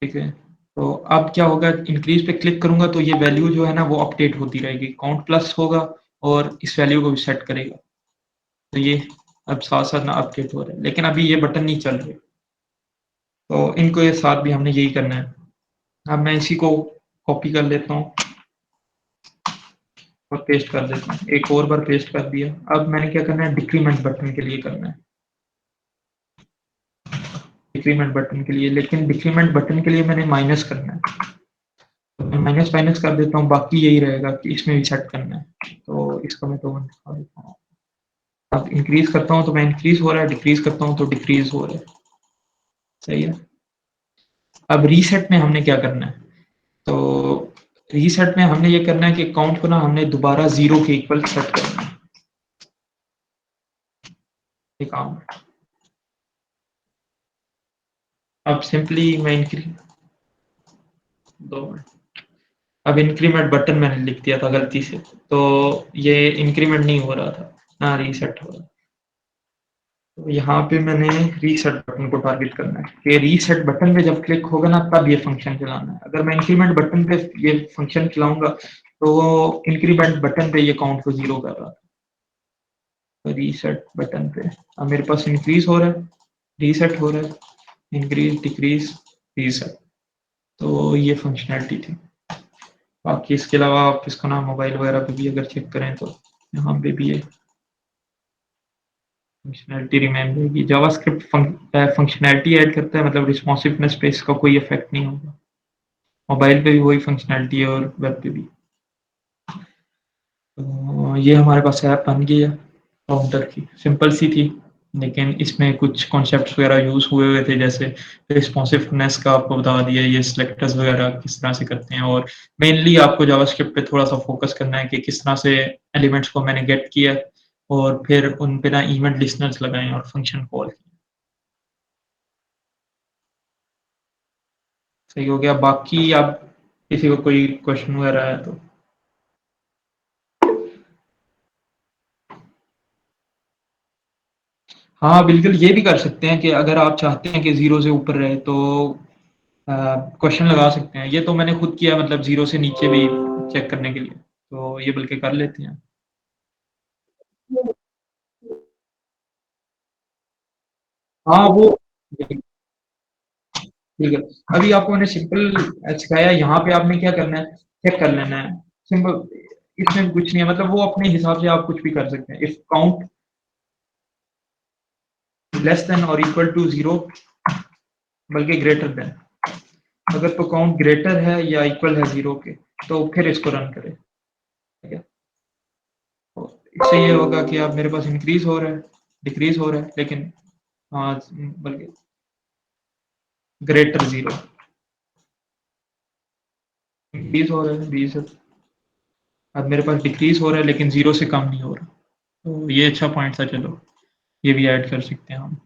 ठीक है, तो अब क्या होगा, इंक्रीज पे क्लिक करूँगा तो ये वैल्यू जो है ना वो अपडेट होती रहेगी, काउंट प्लस होगा और इस वैल्यू को भी सेट करेगा। तो ये अब साथ-साथ ना अपडेट हो रहा है, लेकिन अभी ये बटन नहीं चल रहे। तो इनको ये साथ भी हमने यही करना है। अब मैं इसी को कॉपी कर लेता हूँ और पेस्ट कर देता हूँ। एक और बार पेस्ट कर दिया। अब मैंने क्या करना है, डिक्रीमेंट बटन के लिए करना है, डिक्रीमेंट बटन के लिए। लेकिन डिक्रीमेंट बटन के लिए मैंने माइनस करना है, तो मैं माइनस माइनस कर देता हूँ। बाकी यही रहेगा कि इसमें भी सेट करना है। तो इसको मैं तो दिखा देता हूँ। अब इंक्रीज करता हूँ तो मैं इंक्रीज हो रहा है, डिक्रीज करता हूँ तो डिक्रीज हो रहा है। सही है। अब रीसेट में हमने क्या करना है, तो रीसेट में हमने ये करना है कि काउंट को ना हमने दोबारा 0 के इक्वल सेट करना है। ये काम है। अब सिंपली मैं इंक्रीज, दो मिनट। अब इंक्रीमेंट बटन मैंने लिख दिया था गलती से, तो ये इंक्रीमेंट नहीं हो रहा था ना रीसेट हो रहा। तो यहाँ पे मैंने रीसेट बटन को टारगेट करना है कि रीसेट बटन पे जब क्लिक होगा ना तब ये फंक्शन चलाना है। अगर मैं इंक्रीमेंट बटन पे ये फंक्शन चलाऊंगा तो इंक्रीमेंट बटन पे ये काउंट को 0 कर रहा था। तो रीसेट बटन पे अब मेरे पास इंक्रीज हो रहा है, रीसेट हो रहा है, इंक्रीज, डिक्रीज, रीसेट। तो ये फंक्शनैलिटी थी। बाकी इसके अलावा आप इसको ना मोबाइल वगैरह पे भी अगर चेक करें तो यहाँ पे भी ये फंक्शनैलिटी रिमेन रहेगी। जावास्क्रिप्ट फंक्शनैलिटी ऐड करता है, मतलब रिस्पॉन्सिवनेस पे इसका कोई इफेक्ट नहीं होगा। मोबाइल पे भी वही फंक्शनैलिटी है और वेब पे भी। तो ये हमारे पास ऐप बन गई है काउंटर की, सिंपल सी थी, लेकिन इसमें कुछ कॉन्सेप्ट्स वगैरह यूज़ हुए हुए थे, जैसे रिस्पॉन्सिवनेस का आपको बता दिया, ये सिलेक्टर्स वगैरह किस तरह से करते हैं। और मेनली आपको जावास्क्रिप्ट पे थोड़ा सा फोकस करना है कि किस तरह से एलिमेंट्स को मैंने गेट किया और फिर उन पे ना इवेंट लिस्टनर्स लगाए और फंक्शन कॉल किए। सही हो गया। बाकी आप किसी को कोई क्वेश्चन वगैरह है तो। हाँ बिल्कुल, ये भी कर सकते हैं कि अगर आप चाहते हैं कि 0 से ऊपर रहे तो क्वेश्चन लगा सकते हैं। ये तो मैंने खुद किया, मतलब 0 से नीचे भी चेक करने के लिए, तो ये बल्कि कर लेते हैं। हाँ वो ठीक है। अभी आपको मैंने सिंपल सिखाया, यहाँ पे आपने क्या करना है, चेक कर लेना है सिंपल। इसमें कुछ नहीं है, मतलब वो अपने हिसाब से आप कुछ भी कर सकते हैं। इफ काउंट लेस देन और इक्वल टू जीरो, बल्कि ग्रेटर देन, अगर तो काउंट ग्रेटर है या इक्वल है जीरो के, तो फिर इसको रन करें। ठीक है, तो इससे ये होगा कि आप, मेरे पास इंक्रीज हो रहा है, डिक्रीज हो रहा है, लेकिन हाँ, बल्कि ग्रेटर जीरो, इंक्रीज हो रहा है 20, अब मेरे पास डिक्रीज हो रहा है लेकिन जीरो से कम नहीं हो रहा। तो ये अच्छा पॉइंट था, चलो ये भी ऐड कर सकते हैं हम।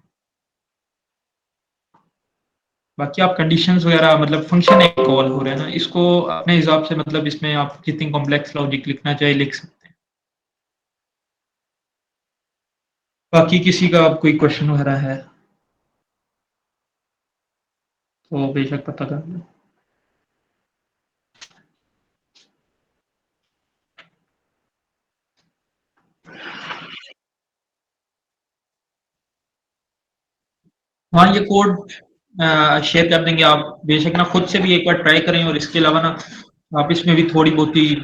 बाकी आप कंडीशंस वगैरह, मतलब फंक्शन एक कॉल हो रहा है ना, इसको अपने हिसाब से, मतलब इसमें आप जितनी कॉम्प्लेक्स लॉजिक लिखना चाहे लिख सकते हैं। बाकी किसी का आप कोई क्वेश्चन वगैरह है तो बेशक पता कर लो। हाँ, ये कोड शेयर कर देंगे, आप बेशक ना खुद से भी एक बार ट्राई करें, और इसके अलावा ना आप इसमें भी थोड़ी बहुत ही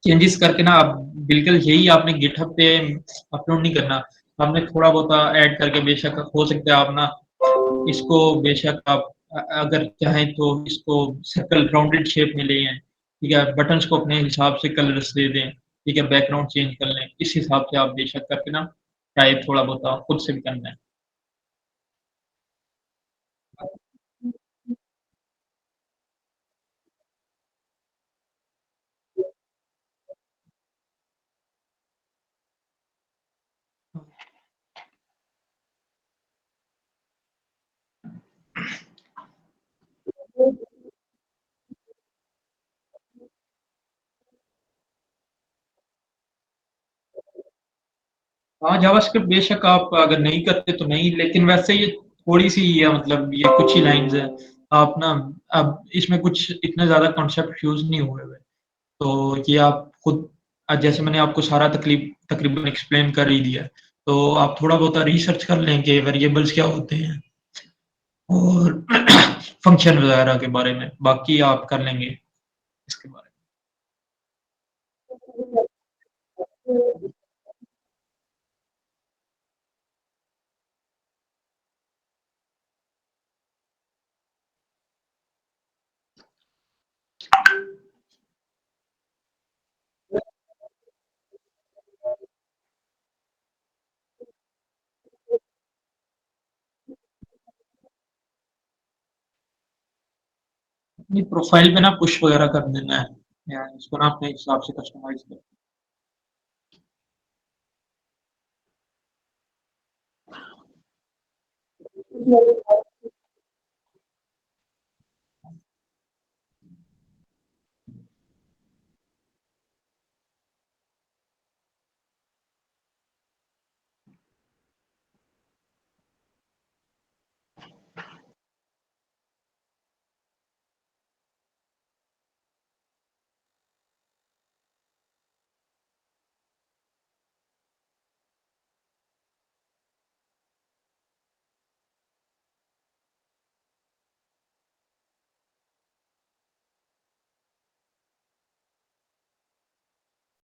चेंजेस करके ना, आप बिल्कुल यही आपने गिटहब पे अपलोड नहीं करना, आपने थोड़ा बहुत ऐड करके, बेशक हो सकता है आप ना इसको, बेशक आप अगर चाहें तो इसको सर्कल राउंडेड शेप में ले आएं। ठीक है, बटन्स को अपने हिसाब से कलर्स दे दें। ठीक है, बैकग्राउंड चेंज कर लें, इस हिसाब से आप बेशक करके ना टाइप थोड़ा बहुत खुद से भी करना है। हाँ, जावास्क्रिप्ट बेशक आप अगर नहीं करते तो नहीं, लेकिन वैसे ये थोड़ी सी ही है, मतलब ये कुछ ही लाइंस है। आप ना, अब इसमें कुछ इतने ज्यादा कॉन्सेप्ट यूज नहीं हुए हुए, तो ये आप खुद, जैसे मैंने आपको सारा तकरीबन एक्सप्लेन कर ही दिया है, तो आप थोड़ा बहुत रिसर्च कर लें कि वेरिएबल्स क्या होते हैं और फंक्शन वगैरह के बारे में, बाकी आप कर लेंगे इसके बारे में। अपनी प्रोफाइल पे ना पुश वगैरह कर देना है, या इसको ना अपने हिसाब से कस्टमाइज कर।